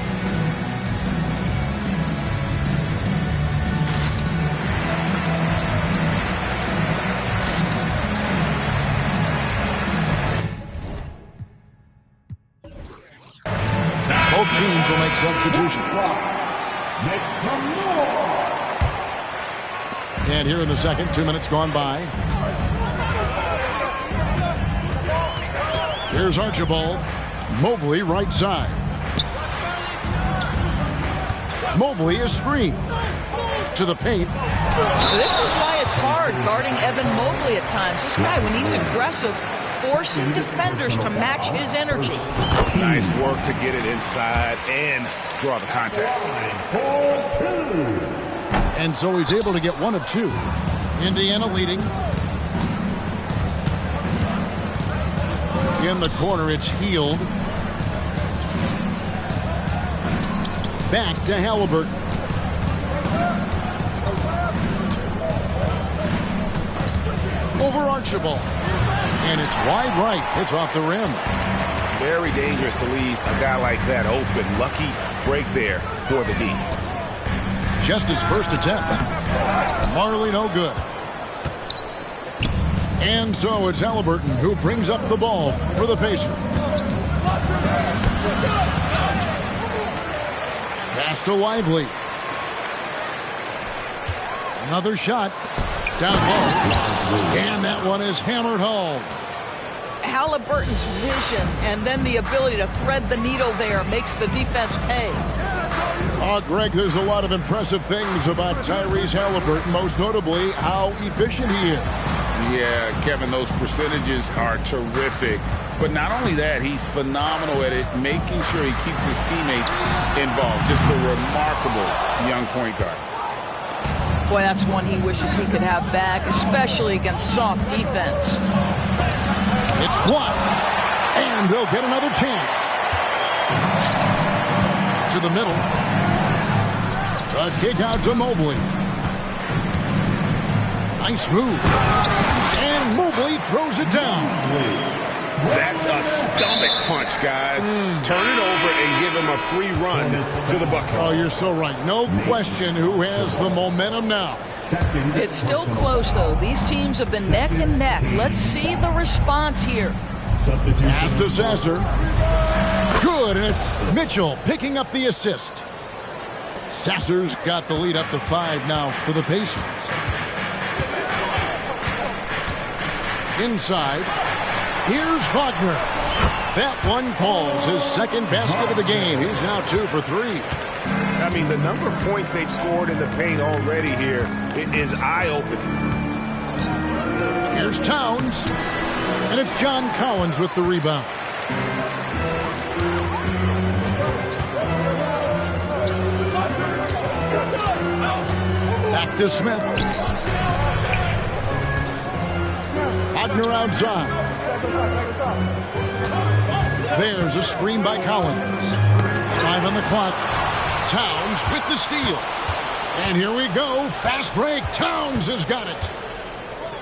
A: Both teams will make substitutions. And here in the second, 2 minutes gone by. Here's Archibald. Mobley right side. Mobley is screened to the paint.
C: This is why it's hard guarding Evan Mobley at times. This guy, when he's aggressive, forcing defenders to match his energy.
B: Nice work to get it inside and draw the contact.
A: And so he's able to get 1 of 2. Indiana leading. In the corner, it's Hield. Back to Halliburton. Over Archibald. And it's wide right. It's off the rim.
B: Very dangerous to leave a guy like that open. Lucky break there for the D.
A: Just his first attempt. Marley no good. And so it's Halliburton who brings up the ball for the Pacers. Pass to Lively. Another shot. Down low. And that one is hammered home.
C: Halliburton's vision and then the ability to thread the needle there makes the defense pay.
A: Oh, Greg, there's a lot of impressive things about Tyrese Halliburton, most notably how efficient he is.
B: Yeah, Kevin, those percentages are terrific. But not only that, he's phenomenal at it, making sure he keeps his teammates involved. Just a remarkable young point guard.
C: Boy, that's one he wishes he could have back, especially against soft defense.
A: It's blocked, and they'll get another chance. To the middle. A kick out to Mobley. Nice move. And Mobley throws it down.
F: That's a stomach punch, guys. Turn it over and give him a free run to the bucket.
A: Oh, you're so right. No question who has the momentum now.
C: It's still close, though. These teams have been neck and neck. Let's see the response here.
A: Pass to Sasser. Good, and it's Mitchell picking up the assist. Sasser's got the lead up to 5 now for the Pacers. Inside. Here's Wagner. That one falls, his second basket of the game. He's now 2 for 3.
F: I mean, the number of points they've scored in the paint already here is eye-opening.
A: Here's Towns. And it's John Collins with the rebound. Back to Smith. Wagner outside. There's a screen by Collins. 5 on the clock. Towns with the steal. And here we go. Fast break. Towns has got it.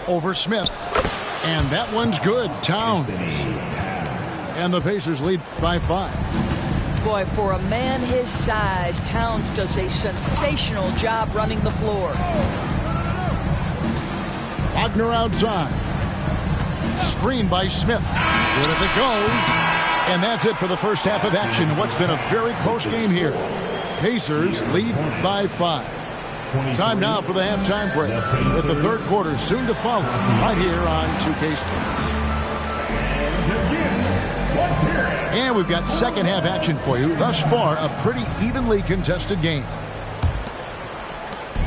A: Over Smith. And that one's good. Towns. And the Pacers lead by 5.
C: Boy, for a man his size, Towns does a sensational job running the floor.
A: Wagner outside. Screen by Smith. Good as it goes. And that's it for the first half of action in what's been a very close game here. Pacers lead by 5. Time now for the halftime break, with the third quarter soon to follow, right here on 2K Sports. And we've got second half action for you. Thus far, a pretty evenly contested game.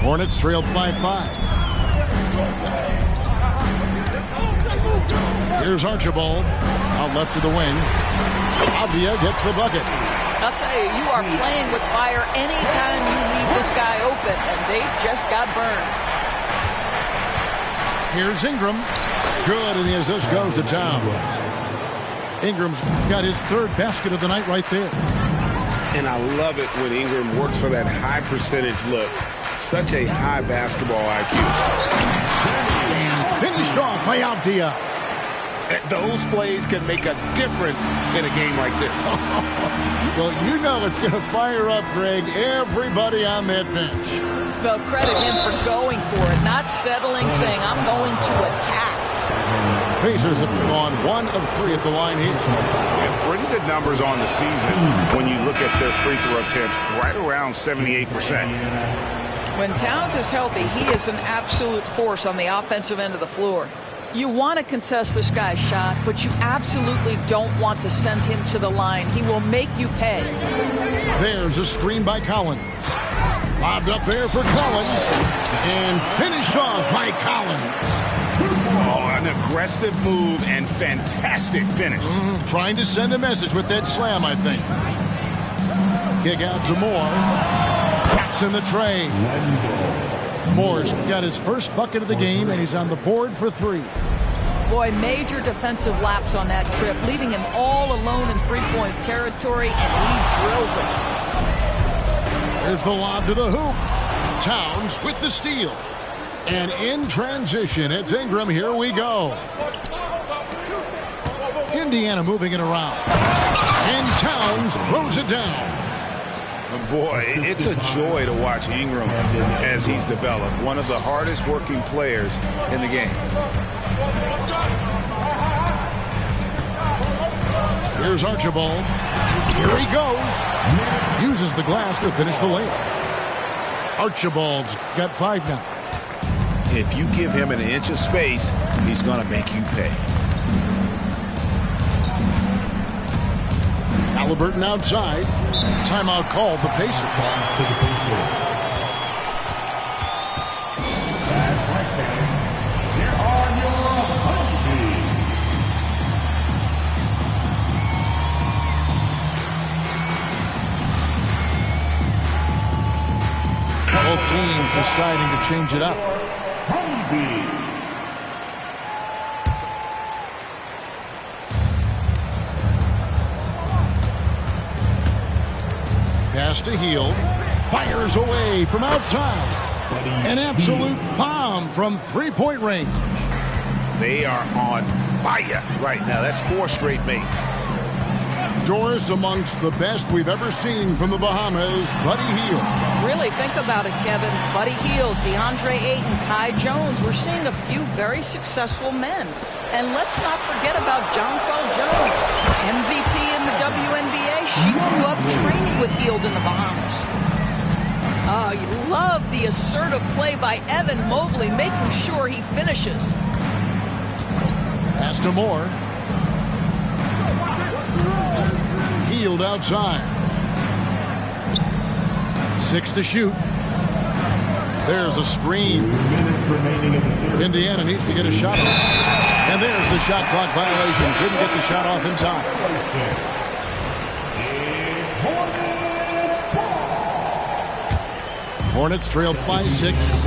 A: Hornets trailed by 5. Here's Archibald, out left to the wing. Avdia gets the bucket.
C: I'll tell you, you are playing with fire anytime you leave this guy open, and they just got burned.
A: Here's Ingram. Good, and the assist goes to Towns. Ingram's got his third basket of the night right there.
F: And I love it when Ingram works for that high percentage look. Such a high basketball IQ.
A: And finished off by Avdia.
F: Those plays can make a difference in a game like this.
A: Well, you know it's going to fire up, Greg, everybody on that bench.
C: Well, credit him for going for it, not settling, saying, I'm going to attack.
A: Pacers have gone 1 of 3 at the line here.
F: And pretty good numbers on the season when you look at their free throw attempts, right around 78%.
C: When Towns is healthy, he is an absolute force on the offensive end of the floor. You want to contest this guy's shot, but you absolutely don't want to send him to the line. He will make you pay.
A: There's a screen by Collins. Lobbed up there for Collins. And finished off by Collins.
F: Oh, an aggressive move and fantastic finish.
A: Trying to send a message with that slam, I think. Kick out to Moore. Traps in the tray. Moore's got his first bucket of the game, and he's on the board for 3.
C: Boy, major defensive lapse on that trip, leaving him all alone in three-point territory, and he drills it.
A: There's the lob to the hoop. Towns with the steal. And in transition, it's Ingram. Here we go. Indiana moving it around. And Towns throws it down.
F: Boy, it's a joy to watch Ingram as he's developed. One of the hardest working players in the game.
A: Here's Archibald. Here he goes. Uses the glass to finish the layup. Archibald's got 5 now.
F: If you give him an inch of space, he's going to make you pay.
A: Halliburton outside. Timeout called the Pacers.
D: Here are your punches.
A: Both teams deciding to change it up. Pass to Hield. Fires away from outside. An absolute bomb from three-point range.
F: They are on fire right now. That's 4 straight makes.
A: Doris amongst the best we've ever seen from the Bahamas, Buddy Hield.
C: Really think about it, Kevin. Buddy Hield, DeAndre Ayton, Kai Jones. We're seeing a few very successful men. And let's not forget about Jonquel Jones, MVP in the WNBA. She grew up training with Hield in the Bahamas. Oh, you love the assertive play by Evan Mobley, making sure he finishes.
A: Pass to Moore. Hield outside. 6 to shoot. There's a screen. Indiana needs to get a shot off. And there's the shot clock violation. Couldn't get the shot off in time. Hornets trailed by 6.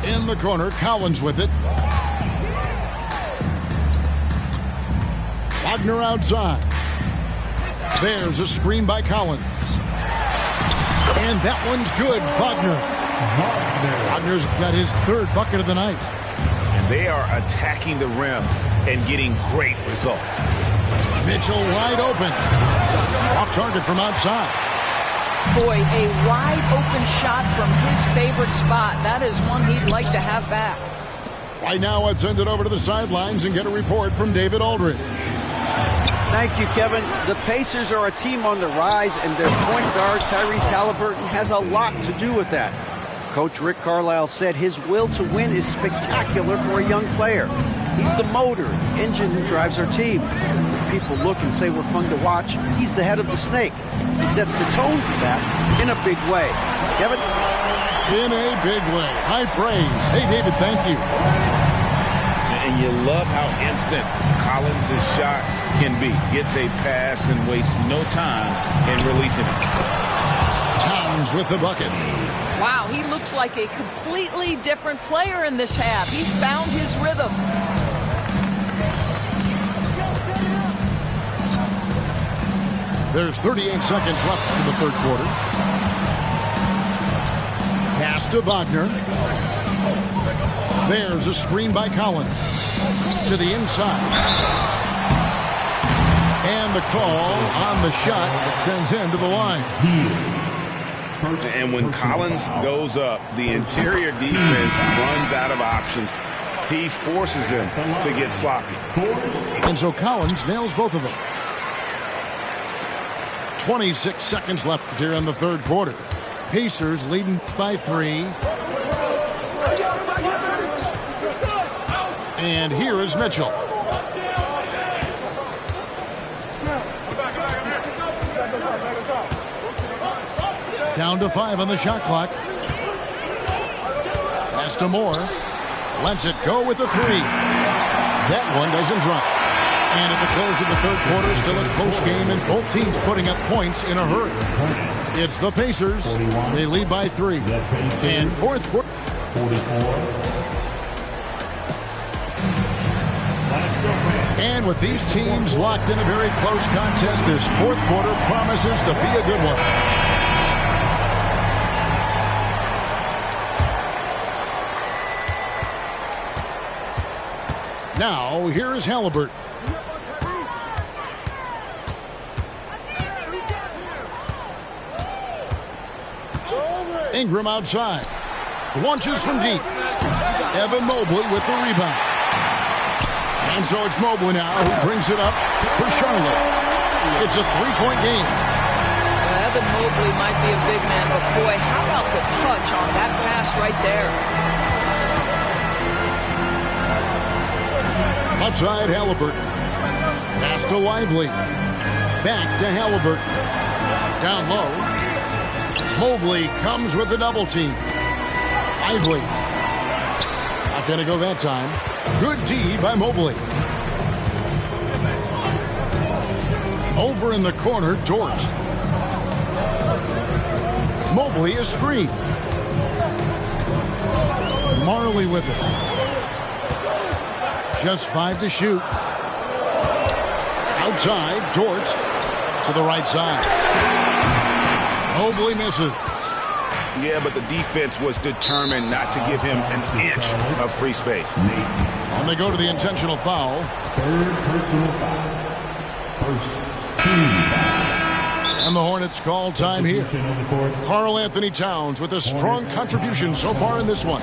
A: In the corner, Collins with it. Wagner outside. There's a screen by Collins. And that one's good. Wagner. Wagner's got his third bucket of the night.
F: And they are attacking the rim and getting great results.
A: Mitchell wide open. Off target from outside.
C: Boy, a wide open shot from his favorite spot. That is one he'd like to have back.
A: Right now, let's send it over to the sidelines and get a report from David Aldridge.
E: Thank you, Kevin. The Pacers are a team on the rise, and their point guard, Tyrese Halliburton, has a lot to do with that. Coach Rick Carlisle said his will to win is spectacular for a young player. He's the motor, the engine who drives our team. When people look and say we're fun to watch, he's the head of the snake. He sets the tone for that in a big way. Kevin?
A: In a big way. High praise. Hey, David, thank you.
F: And you love how instant Collins' shot can be. Gets a pass and wastes no time in releasing it.
A: Towns with the bucket.
C: Wow, he looks like a completely different player in this half. He's found his rhythm.
A: There's 38 seconds left in the third quarter. Pass to Wagner. There's a screen by Collins. To the inside. And the call on the shot that sends him to the line.
F: And when Collins goes up, the interior defense runs out of options. He forces him to get sloppy.
A: And so Collins nails both of them. 26 seconds left here in the third quarter. Pacers leading by 3. And here is Mitchell. Down to 5 on the shot clock. Pass to Moore. Lets it go with the 3. That one doesn't drop. And at the close of the third quarter, still a close game, and both teams putting up points in a hurry. It's the Pacers. They lead by 3. And fourth quarter.
D: 44.
A: And with these teams locked in a very close contest, this fourth quarter promises to be a good one. Now, here is Halliburton. Ingram outside. Launches from deep. Evan Mobley with the rebound. And so it's Mobley now who brings it up for Charlotte. It's a 3-point game.
C: Evan Mobley might be a big man, but boy, how about the touch on that pass right there?
A: Left side, Halliburton. Pass to Lively. Back to Halliburton. Down low. Mobley comes with the double team. Lively. Not going to go that time. Good D by Mobley. Over in the corner, Dort. Mobley is screened. Marley with it. Just 5 to shoot. Outside, Dort to the right side. Mobley misses.
F: Yeah, but the defense was determined not to give him an inch of free space.
A: And they go to the intentional foul.
D: Third personal foul. First team foul.
A: And the Hornets call time here. Karl Anthony Towns with a strong contribution so far in this one.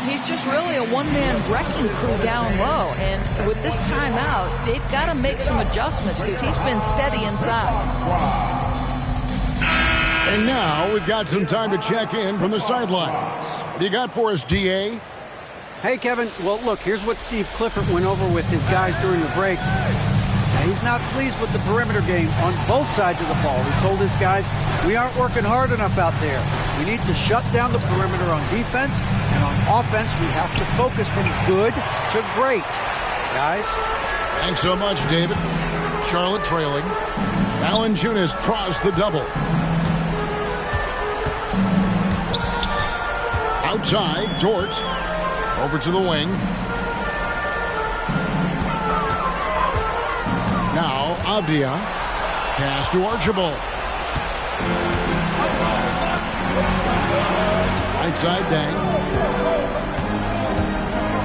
C: He's just really a one-man wrecking crew down low. And with this timeout, they've got to make some adjustments because he's been steady inside.
A: And now we've got some time to check in from the sidelines. What you got for us, DA?
E: Hey, Kevin. Well, look, here's what Steve Clifford went over with his guys during the break. Now, he's not pleased with the perimeter game on both sides of the ball. He told his guys, we aren't working hard enough out there. We need to shut down the perimeter on defense, and on offense, we have to focus from good to great. Guys?
A: Thanks so much, David. Charlotte trailing. Valanciunas draws the double. Outside, Dort. Over to the wing. Now, Avdia. Pass to Archibald. Right side, Dang.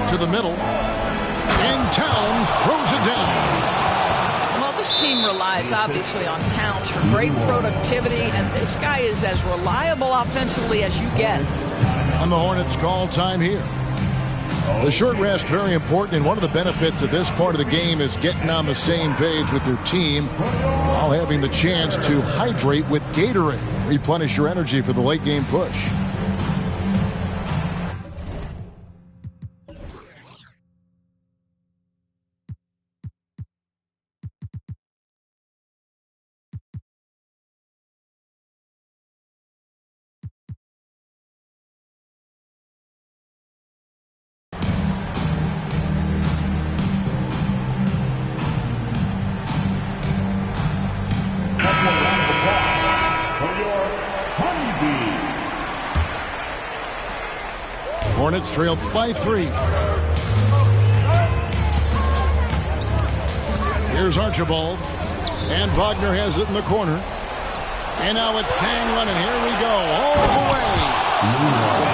A: To the middle. And Towns throws it down.
C: Well, this team relies, obviously, on Towns for great productivity, and this guy is as reliable offensively as you get.
A: And the Hornets call time here. The short rest, very important, and one of the benefits of this part of the game is getting on the same page with your team while having the chance to hydrate with Gatorade. Replenish your energy for the late game push. Hornets trailed by 3. Here's Archibald. And Wagner has it in the corner. And now it's Tang running. Here we go. All the way.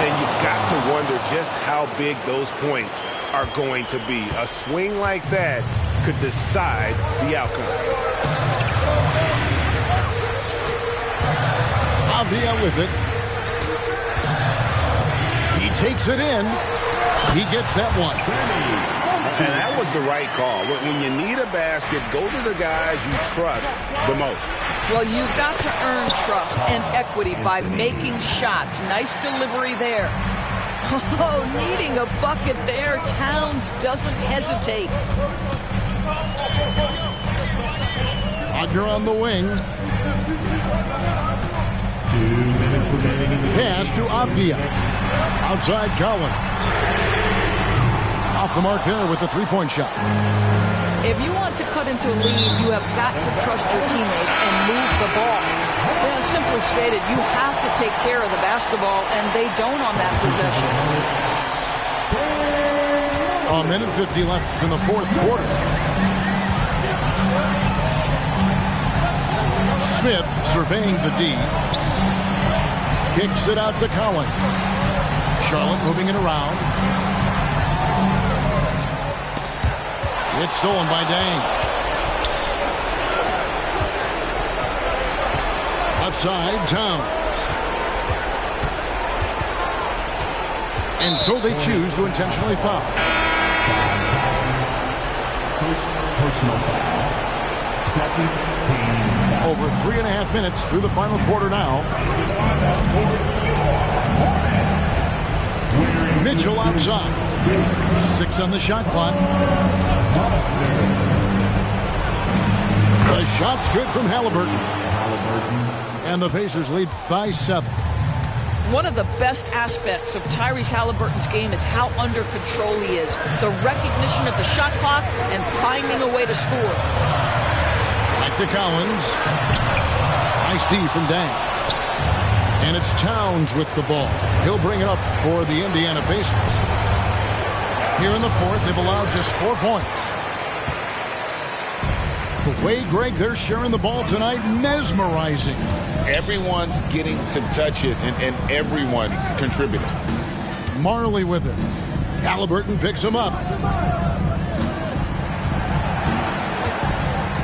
F: And you've got to wonder just how big those points are going to be. A swing like that could decide the outcome.
A: Avdia with it. He takes it in. He gets that one.
F: And that was the right call. When you need a basket, go to the guys you trust the most.
C: Well, you've got to earn trust and equity by making shots. Nice delivery there. Oh, needing a bucket there. Towns doesn't hesitate.
A: Wagner on the wing.
D: 2 minutes remaining.
A: Pass to Avdia. Outside Collins. Off the mark there with the three-point shot.
C: If you want to cut into a lead, you have got to trust your teammates and move the ball. Simply stated, you have to take care of the basketball, and they don't on that possession.
A: A minute 50 left in the fourth quarter. Smith surveying the D. Kicks it out to Collins. Charlotte moving it around. It's stolen by Dang. Left side, Towns. And so they choose to intentionally foul.
D: Personal foul. Second team.
A: Over 3.5 minutes through the final quarter now. Mitchell outside. 6 on the shot clock. The shot's good from Halliburton. And the Pacers lead by 7.
C: One of the best aspects of Tyrese Halliburton's game is how under control he is. The recognition of the shot clock and finding a way to score.
A: Back to Collins. Nice D from Dang. And it's Towns with the ball. He'll bring it up for the Indiana Pacers. Here in the fourth, they've allowed just 4 points. The way, Greg, they're sharing the ball tonight, mesmerizing.
B: Everyone's getting to touch it, and everyone's contributing.
A: Marley with it. Halliburton picks him up.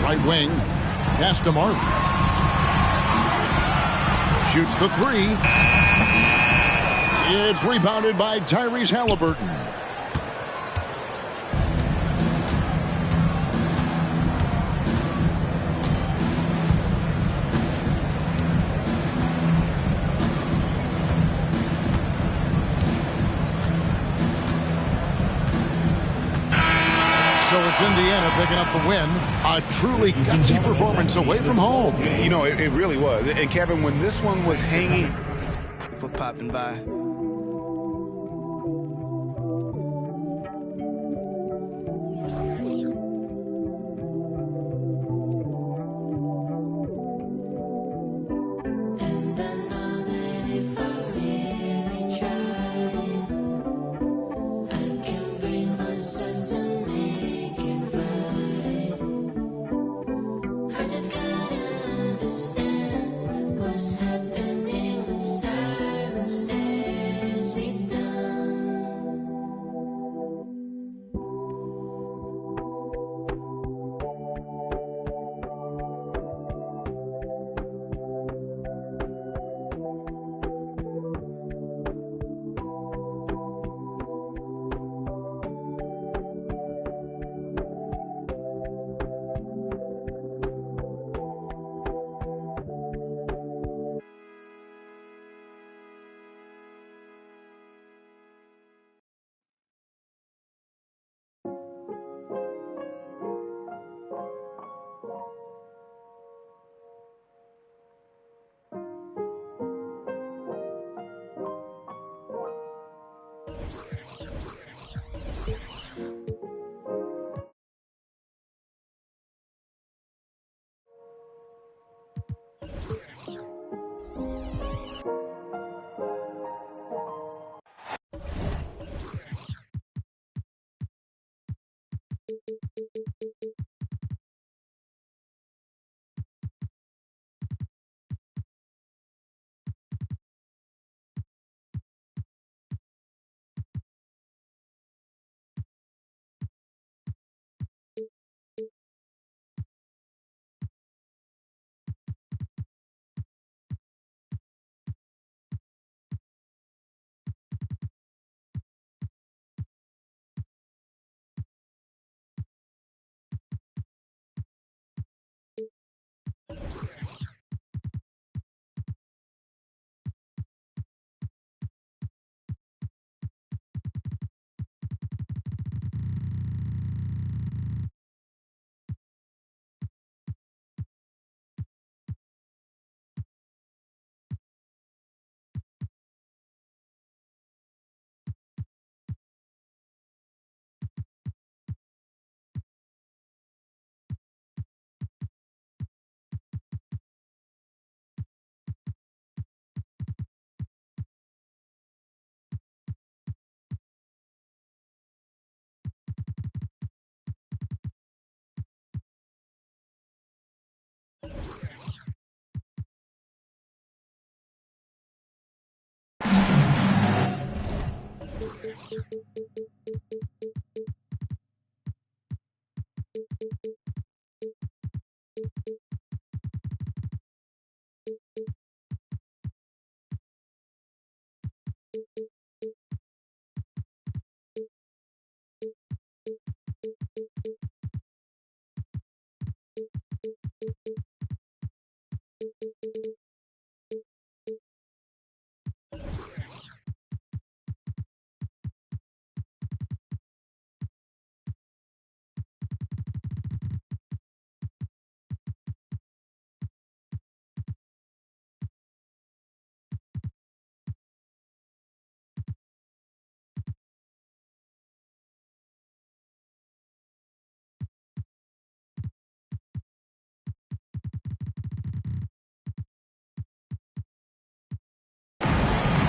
A: Right wing. Pass to Marley. Shoots the 3. It's rebounded by Tyrese Halliburton. So it's Indiana picking up the win. A truly gutsy performance away from home.
F: You know, it really was. And Kevin, when this one was hanging
I: For popping by.
H: And I know that if I really try, I can bring myself to make it right. I just gotta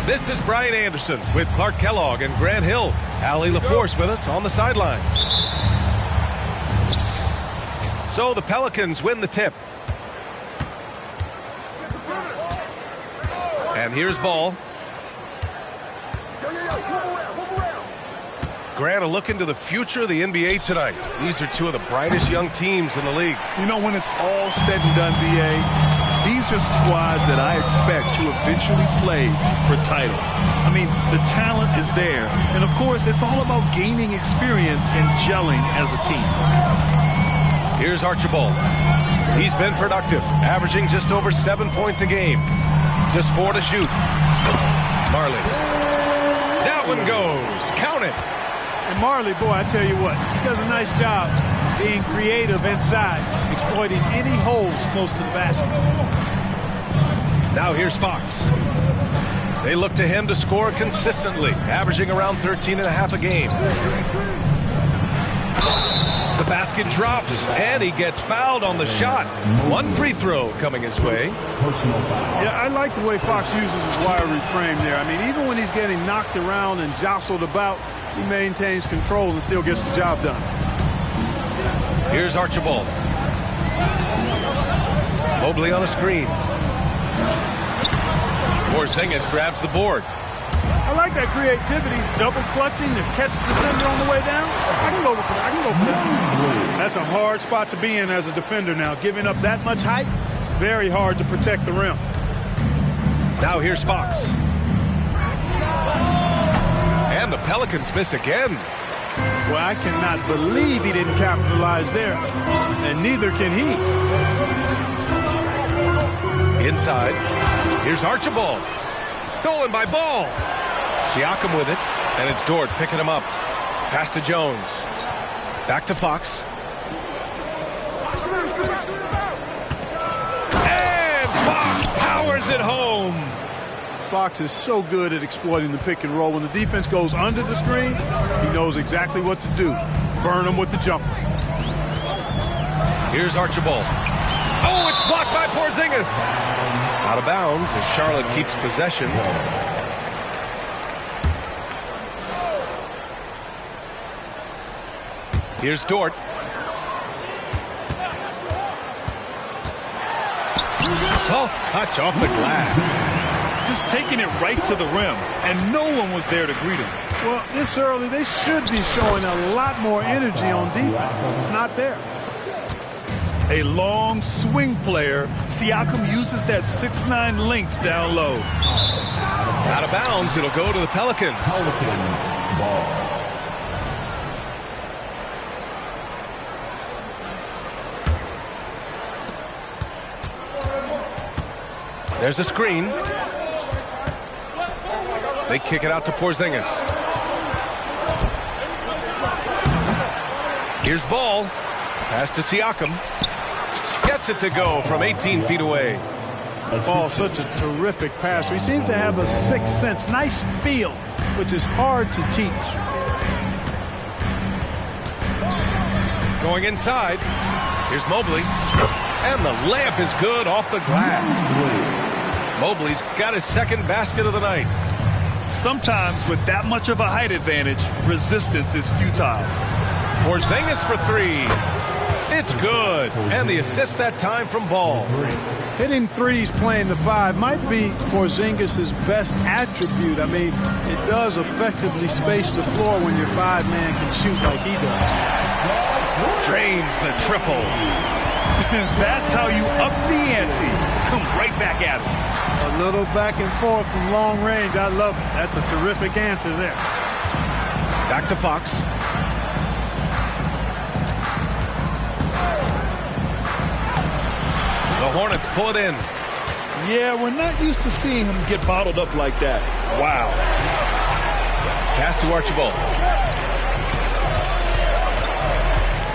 K: This is Brian Anderson with Clark Kellogg and Grant Hill. Allie LaForce with us on the sidelines. So the Pelicans win the tip. And here's ball. Grant, a look into the future of the NBA tonight. These are two of the brightest young teams in the league.
L: You know, when it's all said and done, BA, these are squads that I expect to eventually play for titles. I mean, the talent is there. And, of course, it's all about gaining experience and gelling as a team.
K: Here's Archibald. He's been productive, averaging just over 7 points a game. Just 4 to shoot. Marley. That one goes. Count it.
M: And Marley, boy, I tell you what, he does a nice job being creative inside, exploiting any holes close to the basket.
K: Now here's Fox. They look to him to score consistently, averaging around 13.5 a game. The basket drops, and he gets fouled on the shot. 1 free throw coming his way.
M: Yeah, I like the way Fox uses his wiry frame there. I mean, even when he's getting knocked around and jostled about, he maintains control and still gets the job done.
K: Here's Archibald. Mobley on a screen. Porzingis grabs the board.
M: I like that creativity, double clutching to catch the defender on the way down. I can go for that. That's a hard spot to be in as a defender now. Giving up that much height, very hard to protect the rim.
K: Now here's Fox. And the Pelicans miss again.
M: Well, I cannot believe he didn't capitalize there. And neither can he.
K: Inside. Here's Archibald. Stolen by Ball. Siakam with it. And it's Dort picking him up. Pass to Jones. Back to Fox. And Fox powers it home.
M: Fox is so good at exploiting the pick and roll. When the defense goes under the screen, he knows exactly what to do. Burn them with the jumper.
K: Here's Archibald. Oh, it's blocked by Porzingis. Out of bounds as Charlotte keeps possession. Here's Dort. Soft touch off the glass.
L: Just taking it right to the rim, and no one was there to greet him.
M: Well, this early, they should be showing a lot more energy on defense. It's not there.
L: A long swing player. Siakam uses that 6'9" length down low.
K: Out of bounds, it'll go to the Pelicans.
D: Ball.
K: There's a screen. They kick it out to Porzingis. Here's Ball. Pass to Siakam. Gets it to go from 18 feet away.
M: Ball, such a terrific passer. He seems to have a sixth sense, nice feel, which is hard to teach.
K: Going inside. Here's Mobley. And the layup is good off the glass. Mobley's got his second basket of the night.
L: Sometimes with that much of a height advantage, resistance is futile.
K: Porzingis for 3. It's good. And the assist that time from Ball.
M: Hitting threes playing the 5 might be Porzingis' best attribute. I mean, it does effectively space the floor when your 5-man can shoot like he does.
K: Drains the triple.
L: That's how you up the ante. Come right back at him.
M: A little back and forth from long range. I love it. That's a terrific answer there.
K: Back to Fox. The Hornets pull it in.
L: Yeah, we're not used to seeing him get bottled up like that. Wow.
K: Pass to Archibald.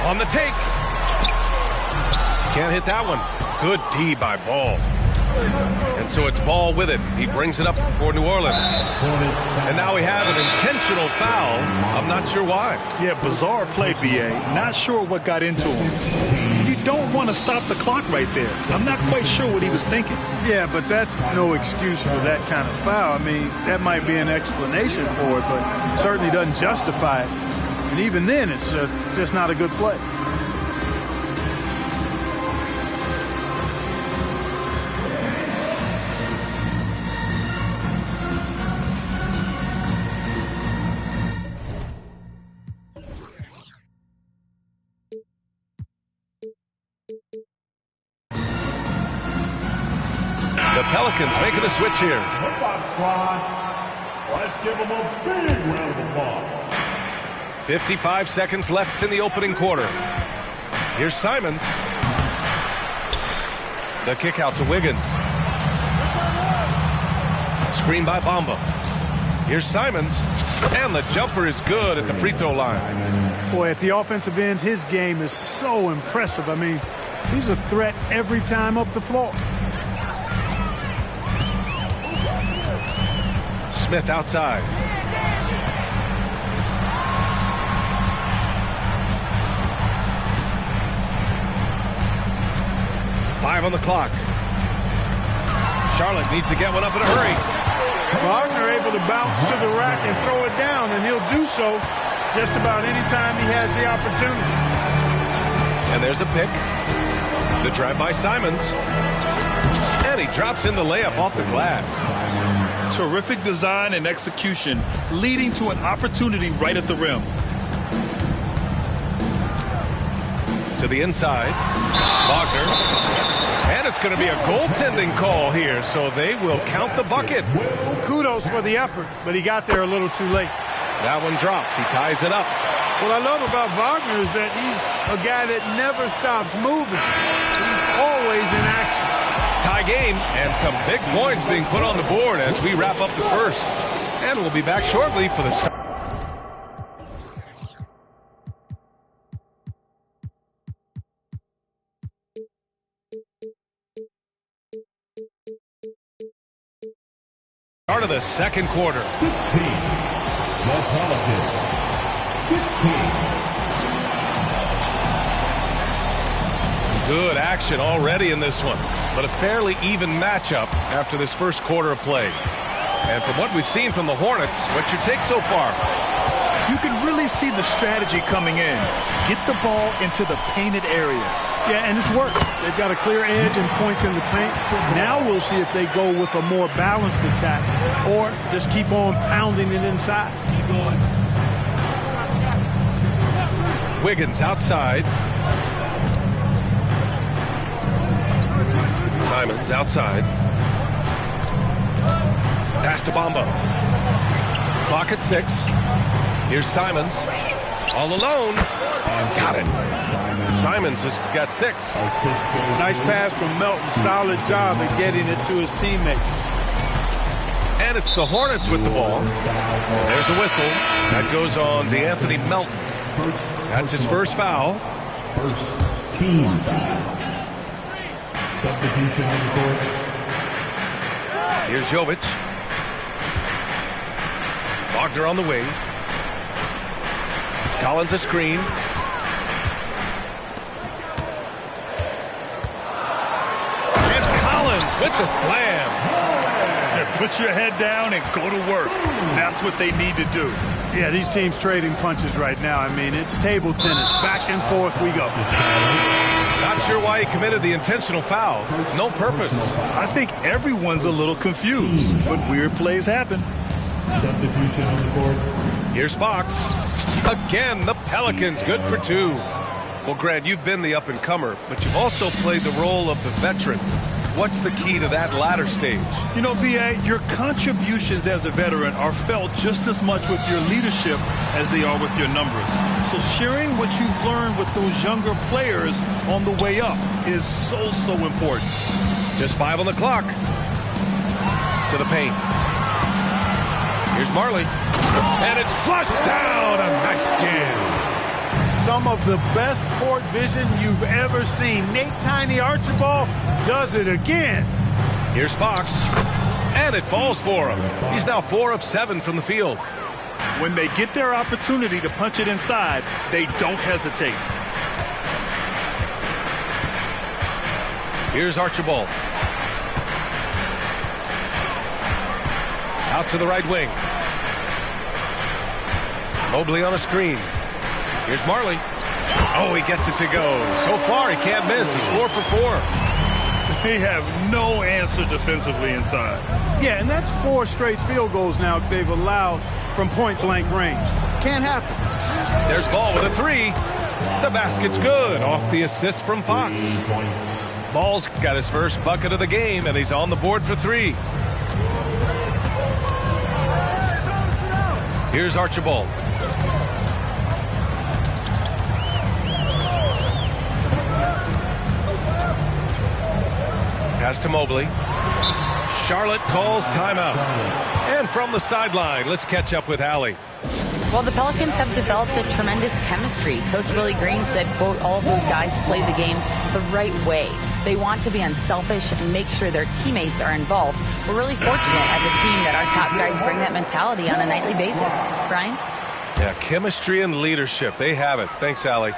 K: On the take. Can't hit that one. Good D by Ball. And so it's Ball with it. He brings it up for New Orleans. And now we have an intentional foul. I'm not sure why.
L: Yeah, bizarre play, BA. Not sure what got into him. You don't want to stop the clock right there. I'm not quite sure what he was thinking.
M: Yeah, but that's no excuse for that kind of foul. I mean, that might be an explanation for it, but certainly doesn't justify it. And even then, it's just not a good play.
K: Pelicans making a switch here.
D: Let's give them a big round of applause.
K: 55 seconds left in the opening quarter. Here's Simons. The kick out to Wiggins. Screen by Bamba. Here's Simons. And the jumper is good at the free throw line.
M: Boy, at the offensive end, his game is so impressive. I mean, he's a threat every time up the floor.
K: Smith outside. Five on the clock. Charlotte needs to get one up in a hurry.
M: Wagner able to bounce to the rack and throw it down, and he'll do so just about any time he has the opportunity.
K: And there's a pick. The drive by Simons. And he drops in the layup off the glass.
L: Terrific design and execution, leading to an opportunity right at the rim.
K: To the inside. Wagner. And it's going to be a goaltending call here, so they will count the bucket.
M: Kudos for the effort, but he got there a little too late.
K: That one drops. He ties it up.
M: What I love about Wagner is that he's a guy that never stops moving. He's always in action.
K: Tie game, and some big points being put on the board as we wrap up the first. And we'll be back shortly for the start. Start of the second quarter.
D: 16. The Pelicans. 16.
K: Good action already in this one, but a fairly even matchup after this first quarter of play. And from what we've seen from the Hornets, what's your take so far?
L: You can really see the strategy coming in. Get the ball into the painted area.
M: Yeah, and it's worked. They've got a clear edge and points in the paint. Now we'll see if they go with a more balanced attack or just keep on pounding it inside.
K: Wiggins outside. Simons outside. Pass to Bamba. Clock at 6. Here's Simons. All alone. Got it. Simons has got 6.
M: Nice pass from Melton. Solid job at getting it to his teammates.
K: And it's the Hornets with the ball. There's a whistle. That goes on DeAnthony Melton. That's his first foul.
D: First team foul. Substitution on the court.
K: Here's Jovic. Wagner on the wing. Collins a screen. And Collins with the slam.
L: Put your head down and go to work. That's what they need to do.
M: Yeah, these teams trading punches right now. I mean, it's table tennis. Back and forth we go.
K: Not sure why he committed the intentional foul. No purpose.
L: I think everyone's a little confused, but weird plays happen.
D: Substitution on the court.
K: Here's Fox. Again, the Pelicans good for 2. Well, Grant, you've been the up-and-comer, but you've also played the role of the veteran. What's the key to that latter stage?
L: You know, B.A., your contributions as a veteran are felt just as much with your leadership as they are with your numbers. So sharing what you've learned with those younger players on the way up is so important.
K: Just 5 on the clock. To the paint. Here's Marley. And it's flushed down. A nice jam.
M: Some of the best court vision you've ever seen. Nate Tiny Archibald does it again.
K: Here's Fox. And it falls for him. He's now 4 of 7 from the field.
L: When they get their opportunity to punch it inside, they don't hesitate.
K: Here's Archibald. Out to the right wing. Mobley on a screen. Here's Marley. Oh, he gets it to go. So far, he can't miss. He's 4 for 4.
L: They have no answer defensively inside.
M: Yeah, and that's 4 straight field goals now they've allowed from point-blank range. Can't happen.
K: There's Ball with a 3. The basket's good off the assist from Fox. Ball's got his first bucket of the game, and he's on the board for 3. Here's Archibald. Pass to Mobley. Charlotte calls timeout. And from the sideline, let's catch up with Allie.
N: Well, the Pelicans have developed a tremendous chemistry. Coach Willie Green said, quote, all of those guys play the game the right way. They want to be unselfish and make sure their teammates are involved. We're really fortunate as a team that our top guys bring that mentality on a nightly basis. Brian?
K: Yeah, chemistry and leadership. They have it. Thanks, Allie.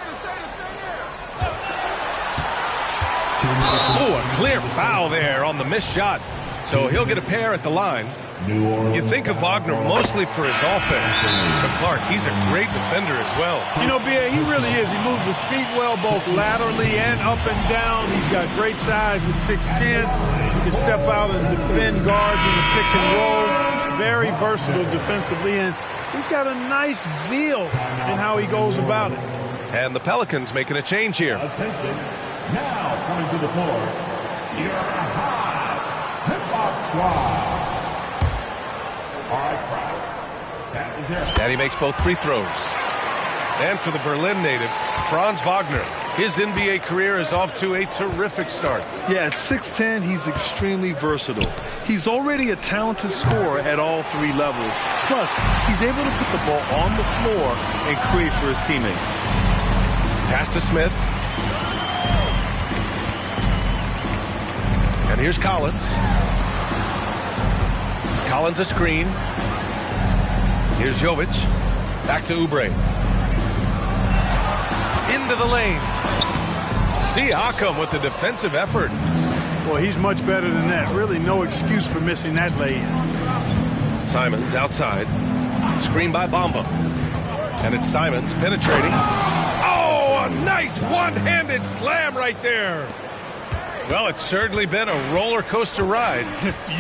K: Oh, a clear foul there on the missed shot. So he'll get a pair at the line. You think of Wagner mostly for his offense, but Clark, he's a great defender as well.
M: You know, B.A., he really is. He moves his feet well, both laterally and up and down. He's got great size at 6'10". He can step out and defend guards in the pick and roll. Very versatile defensively, and he's got a nice zeal in how he goes about it.
K: And the Pelicans making a change here.
D: Attention. Now coming to the floor, your high hip-hop squad. All right, crowd. That is it.
K: And he makes both free throws. And for the Berlin native, Franz Wagner. His NBA career is off to a terrific start.
L: Yeah, at 6'10", he's extremely versatile. He's already a talented scorer at all 3 levels. Plus, he's able to put the ball on the floor and create for his teammates.
K: Pass to Smith. And here's Collins. Collins a screen. Here's Jovic. Back to Oubre. Into the lane. Siakam with the defensive effort.
M: Well, he's much better than that. Really no excuse for missing that lay-in.
K: Simons outside. Screen by Bamba. And it's Simons penetrating. Oh, a nice one-handed slam right there. Well, it's certainly been a roller coaster ride.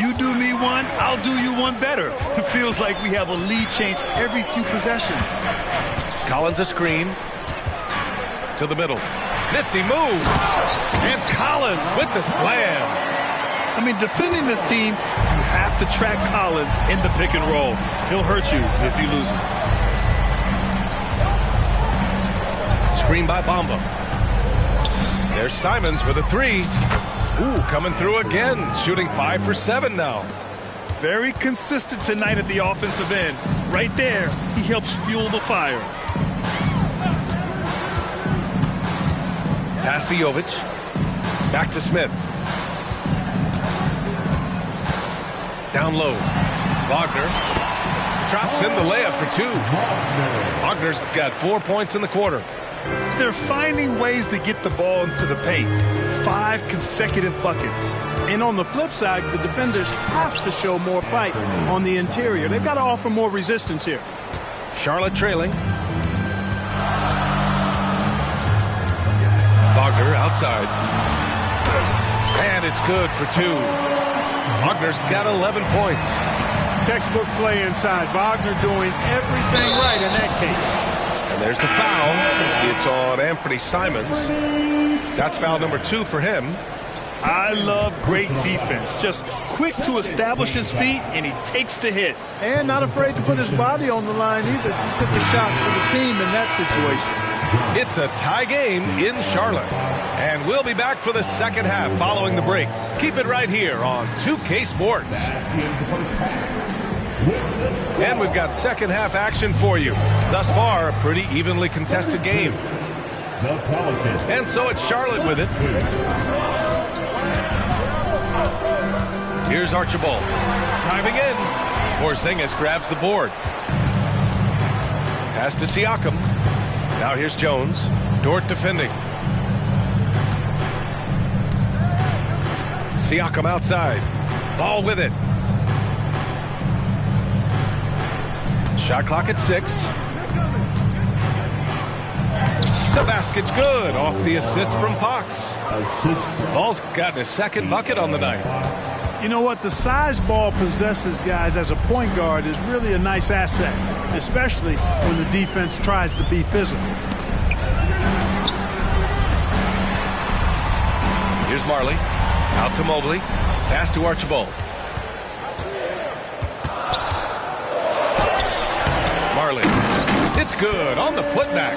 L: You do me one, I'll do you one better. It feels like we have a lead change every few possessions.
K: Collins a screen. To the middle. Nifty move. And Collins with the slam.
L: I mean, defending this team, you have to track Collins in the pick and roll. He'll hurt you if you lose him.
K: Screen by Bamba. There's Simons with a 3. Ooh, coming through again. Shooting 5 for 7 now.
L: Very consistent tonight at the offensive end. Right there, he helps fuel the fire.
K: Pass to Jovic. Back to Smith. Down low. Wagner drops in the layup for 2. Wagner's got 4 points in the quarter.
L: They're finding ways to get the ball into the paint. 5 consecutive buckets.
M: And on the flip side, the defenders have to show more fight on the interior. They've got to offer more resistance here.
K: Charlotte trailing. Wagner outside. And it's good for 2. Wagner's got 11 points.
M: Textbook play inside. Wagner doing everything right in that case.
K: And there's the foul. It's on Anthony Simons. That's foul number 2 for him.
L: I love great defense. Just quick to establish his feet, and he takes the hit.
M: And not afraid to put his body on the line either. He took the shot for the team in that situation.
K: It's a tie game in Charlotte. And we'll be back for the second half following the break. Keep it right here on 2K Sports. And we've got second half action for you. Thus far, a pretty evenly contested game. And so it's Charlotte with it. Here's Archibald. Driving in. Porzingis grabs the board. Pass to Siakam. Now here's Jones. Dort defending. Siakam outside. Ball with it. Shot clock at 6. The basket's good off the assist from Fox. Ball's gotten his second bucket on the night.
M: You know what? The size Ball possesses, guys, as a point guard is really a nice asset, especially when the defense tries to be physical.
K: Here's Marley. Out to Mobley. Pass to Archibald. Marley. It's good on the putback.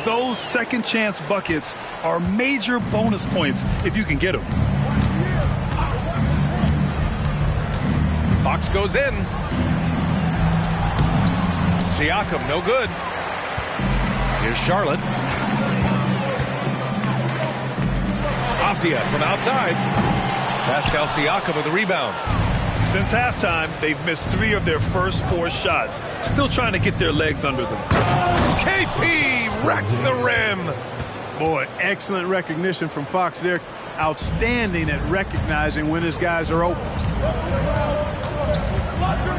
L: Those second chance buckets are major bonus points if you can get them.
K: Fox goes in. Siakam, no good. Here's Charlotte. Avdia from outside. Pascal Siakam with the rebound.
L: Since halftime, they've missed 3 of their first 4 shots. Still trying to get their legs under them.
K: KP wrecks the rim.
M: Boy, excellent recognition from Fox there. Outstanding at recognizing when his guys are open.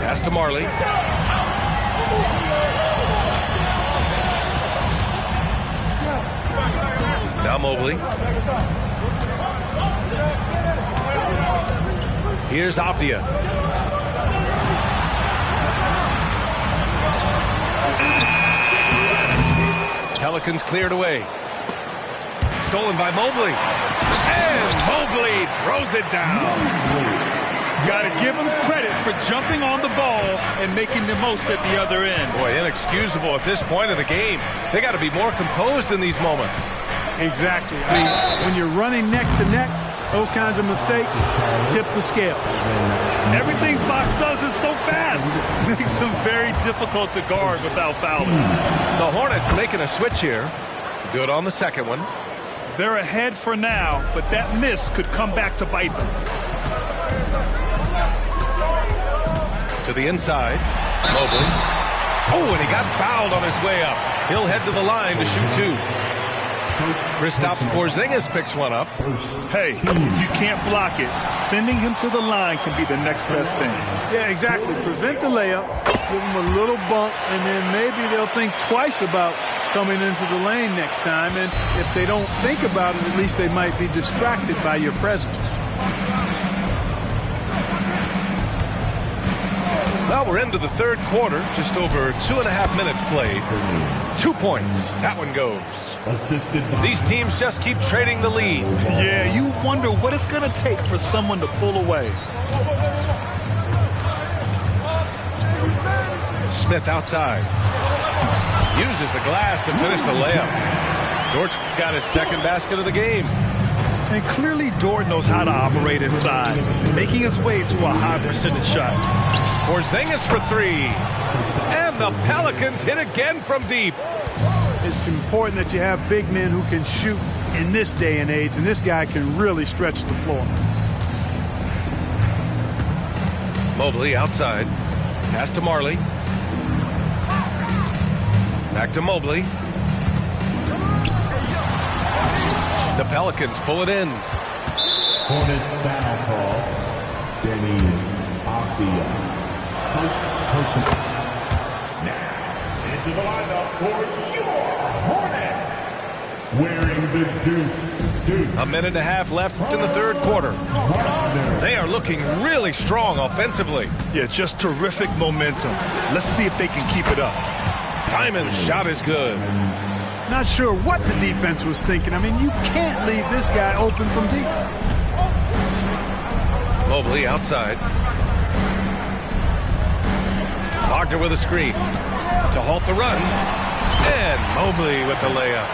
K: Pass to Marley. Now Mobley. Here's Avdia. Pelicans cleared away. Stolen by Mobley. And Mobley throws it down.
L: Got to give him credit for jumping on the ball and making the most at the other end.
K: Boy, inexcusable at this point of the game. They got to be more composed in these moments.
M: Exactly. I mean, when you're running neck to neck, those kinds of mistakes tip the scales.
L: Everything Fox does is so fast. Makes him very difficult to guard without fouling.
K: The Hornets making a switch here. Good on the second one.
L: They're ahead for now, but that miss could come back to bite them.
K: To the inside. Mobley. Oh, and he got fouled on his way up. He'll head to the line to shoot 2. Kristaps Porzingis picks one up.
L: Hey, if you can't block it, sending him to the line can be the next best thing.
M: Yeah, exactly. Prevent the layup, give him a little bump, and then maybe they'll think twice about coming into the lane next time. And if they don't think about it, at least they might be distracted by your presence.
K: Well, we're into the third quarter. Just over 2.5 minutes played. 2 points. That one goes. These teams just keep trading the lead.
L: Yeah, you wonder what it's going to take for someone to pull away.
K: Smith outside. Uses the glass to finish the layup. Dort's got his second basket of the game.
L: And clearly Dort knows how to operate inside, making his way to a high percentage shot.
K: Porzingis for 3. And the Pelicans hit again from deep.
M: It's important that you have big men who can shoot in this day and age, and this guy can really stretch the floor.
K: Mobley outside. Pass to Marley. Back to Mobley. The Pelicans pull it in.
D: Hornets foul call. Danny Avdia. Now, into the lineup for your Hornets. Wearing the deuce.
K: A minute and a half left in the third quarter. They are looking really strong offensively.
L: Yeah, just terrific momentum. Let's see if they can keep it up.
K: Simon's shot is good.
M: Not sure what the defense was thinking. I mean, you can't leave this guy open from deep.
K: Mobley outside. Wagner with a screen to halt the run. And Mobley with the layup.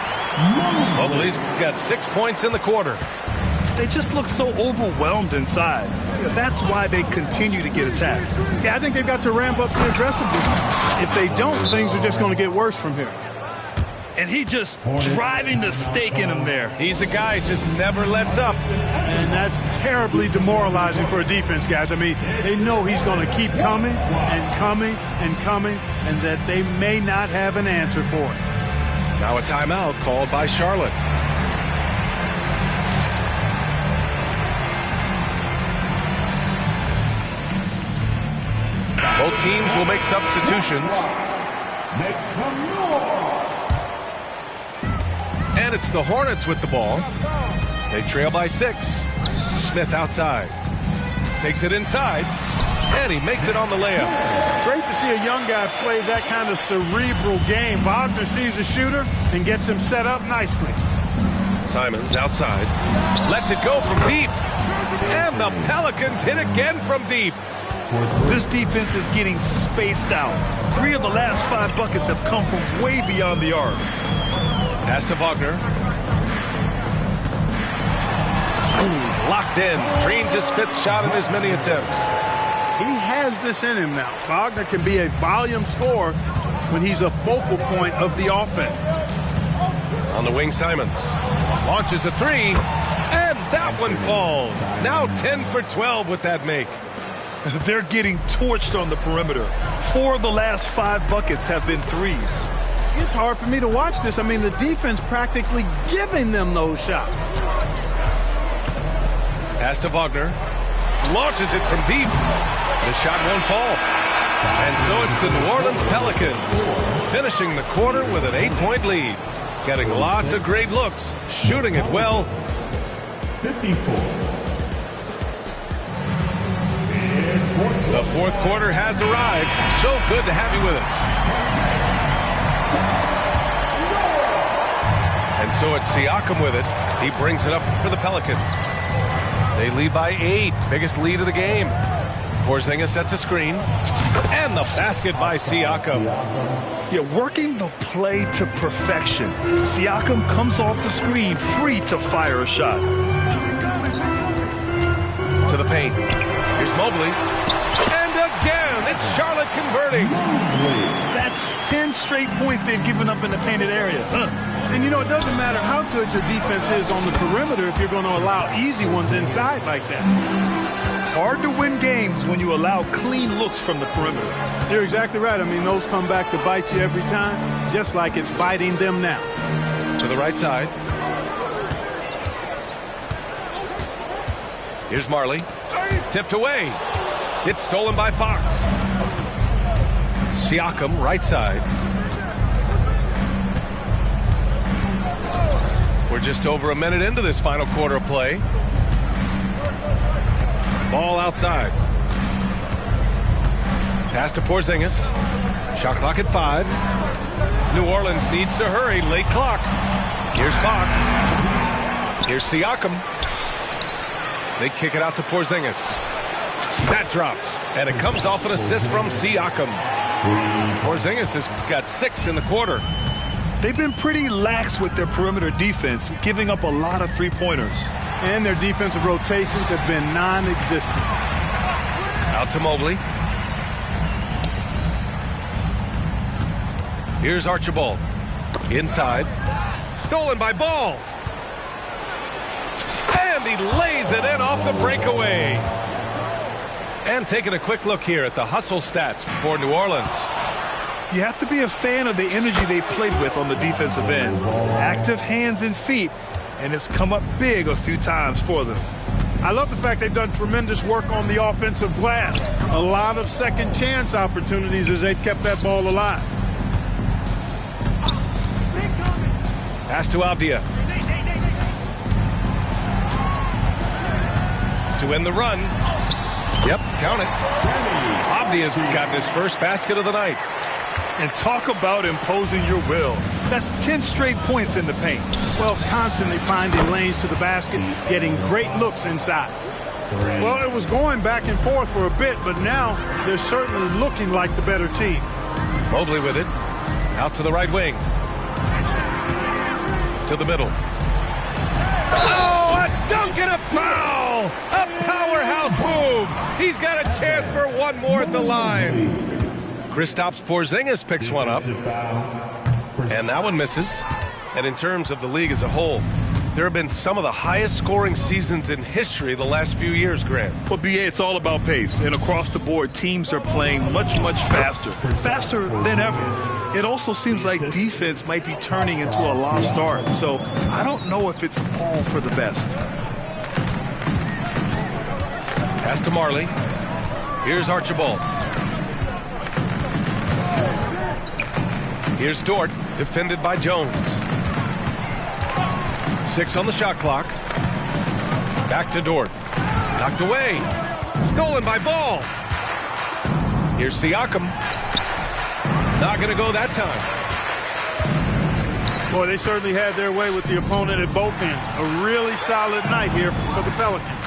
K: Mobley's got 6 points in the quarter.
L: They just look so overwhelmed inside. Yeah, that's why they continue to get attacked.
M: Yeah, I think they've got to ramp up the aggressiveness. If they don't, things are just going to get worse from here.
L: And he just driving the stake in him there.
K: He's a guy who just never lets up.
M: And that's terribly demoralizing for a defense, guys. I mean, they know he's going to keep coming and coming and coming, and that they may not have an answer for it.
K: Now a timeout called by Charlotte. Both teams will make substitutions. And it's the Hornets with the ball. They trail by 6. Smith outside. Takes it inside. And he makes it on the layup.
M: Great to see a young guy play that kind of cerebral game. Wagner sees a shooter and gets him set up nicely.
K: Simons outside. Lets it go from deep. And the Pelicans hit again from deep.
L: This defense is getting spaced out. 3 of the last 5 buckets have come from way beyond the arc.
K: Pass to Wagner. He's locked in. Drains his 5th shot in as many attempts.
M: He has this in him now. Wagner can be a volume scorer when he's a focal point of the offense.
K: On the wing, Simons launches a 3, and that one falls. Now 10 for 12 with that make.
L: They're getting torched on the perimeter. 4 of the last 5 buckets have been threes.
M: It's hard for me to watch this. I mean, the defense practically giving them those shots.
K: Pass to Wagner. Launches it from deep. The shot won't fall. And so it's the New Orleans Pelicans finishing the quarter with an 8-point lead. Getting lots of great looks. Shooting it well.
D: 54.
K: The 4th quarter has arrived. So good to have you with us. And so it's Siakam with it. He brings it up for the Pelicans. They lead by 8. Biggest lead of the game. Porzingis sets a screen. And the basket by Siakam.
L: Yeah, working the play to perfection. Siakam comes off the screen free to fire a shot.
K: To the paint. Here's Mobley. And again, it's Charlotte converting.
L: That's 10 straight points they've given up in the painted area.
M: And you know, it doesn't matter how good your defense is on the perimeter if you're going to allow easy ones inside like that.
L: Hard to win games when you allow clean looks from the perimeter.
M: You're exactly right. I mean, those come back to bite you every time, just like it's biting them now.
K: To the right side. Here's Marley. Tipped away. It's stolen by Fox. Siakam, right side. We're just over a minute into this final quarter of play. Ball outside. Pass to Porzingis. Shot clock at 5. New Orleans needs to hurry. Late clock. Here's Fox. Here's Siakam. They kick it out to Porzingis. That drops. And it comes off an assist from Siakam. Porzingis has got 6 in the quarter.
L: They've been pretty lax with their perimeter defense, giving up a lot of three-pointers.
M: And their defensive rotations have been non-existent.
K: Out to Mobley. Here's Archibald. Inside. Stolen by Ball. And he lays it in off the breakaway. And taking a quick look here at the hustle stats for New Orleans.
L: You have to be a fan of the energy they played with on the defensive end. Active hands and feet, and it's come up big a few times for them.
M: I love the fact they've done tremendous work on the offensive glass. A lot of second chance opportunities as they've kept that ball alive.
K: Pass to Avdia. To end the run. Yep, count it. Avdia's gotten his first basket of the night.
L: And talk about imposing your will. That's 10 straight points in the paint.
M: Well, constantly finding lanes to the basket, getting great looks inside. Well, it was going back and forth for a bit, but now they're certainly looking like the better team.
K: Mobley with it. Out to the right wing. To the middle. Oh, a dunk and a foul! A powerhouse move! He's got a chance for one more at the line. Kristaps Porzingis picks one up. And that one misses. And in terms of the league as a whole, there have been some of the highest scoring seasons in history the last few years, Grant.
L: Well, BA, it's all about pace. And across the board, teams are playing much, much faster. Faster than ever. It also seems like defense might be turning into a lost art. So I don't know if it's all for the best.
K: Pass to Marley. Here's Archibald. Here's Dort, defended by Jones. 6 on the shot clock. Back to Dort. Knocked away. Stolen by Ball. Here's Siakam. Not going to go that time.
M: Boy, they certainly had their way with the opponent at both ends. A really solid night here for the Pelicans.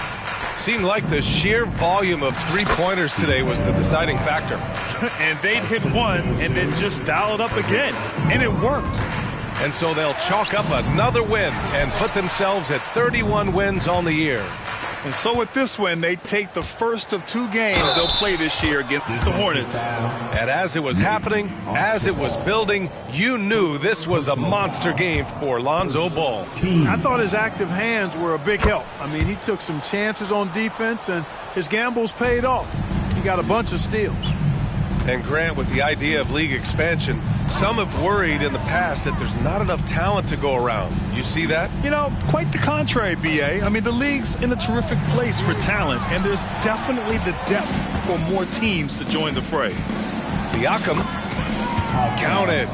K: Seemed like the sheer volume of three-pointers today was the deciding factor.
L: And they'd hit one and then just dial it up again. And it worked.
K: And so they'll chalk up another win and put themselves at 31 wins on the year.
L: And so with this win, they take the first of 2 games they'll play this year against the Hornets.
K: And as it was happening, as it was building, you knew this was a monster game for Lonzo Ball.
M: I thought his active hands were a big help. I mean, he took some chances on defense, and his gambles paid off. He got a bunch of steals.
K: And Grant, with the idea of league expansion, some have worried in the past that there's not enough talent to go around. You see that?
L: You know, quite the contrary, B.A. I mean, the league's in a terrific place for talent, and there's definitely the depth for more teams to join the fray.
K: Siakam. Counted.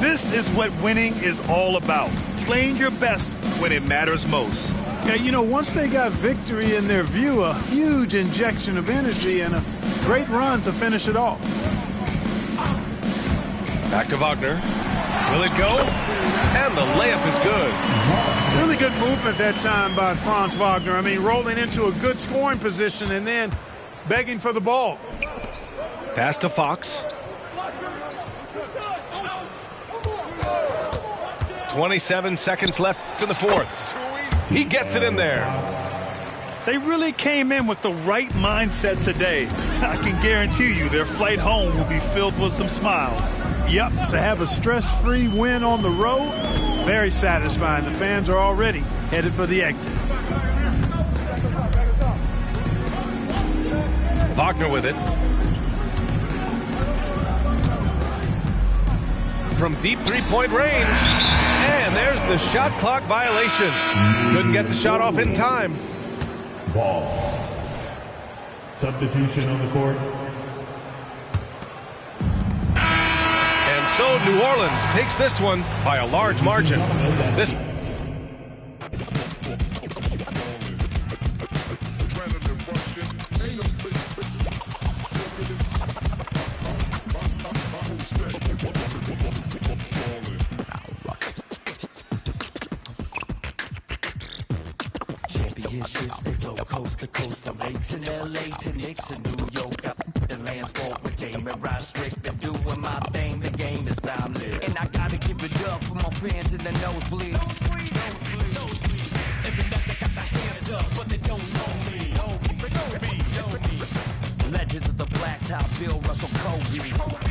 L: This is what winning is all about. Playing your best when it matters most.
M: Yeah, you know, once they got victory in their view, a huge injection of energy and a great run to finish it off.
K: Back to Wagner. Will it go? And the layup is good.
M: Really good movement that time by Franz Wagner. I mean, rolling into a good scoring position and then begging for the ball.
K: Pass to Fox. 27 seconds left in the fourth. He gets it in there.
L: They really came in with the right mindset today. I can guarantee you their flight home will be filled with some smiles.
M: Yep, to have a stress-free win on the road, very satisfying. The fans are already headed for the exits.
K: Wagner with it. From deep three-point range. And there's the shot clock violation. Couldn't get the shot off in time.
D: Ball. Substitution on the court.
K: And so New Orleans takes this one by a large margin. This
J: Championships, they flow coast to coast, from lakes in LA to Knicks in New York. The land sport with Game and Rod Strick, and doing my thing, the game is timeless. And I gotta give it up for my fans in the nosebleeds. Every night they got their hands up, but they don't know me. Legends of the blacktop, Bill Russell, Kobe.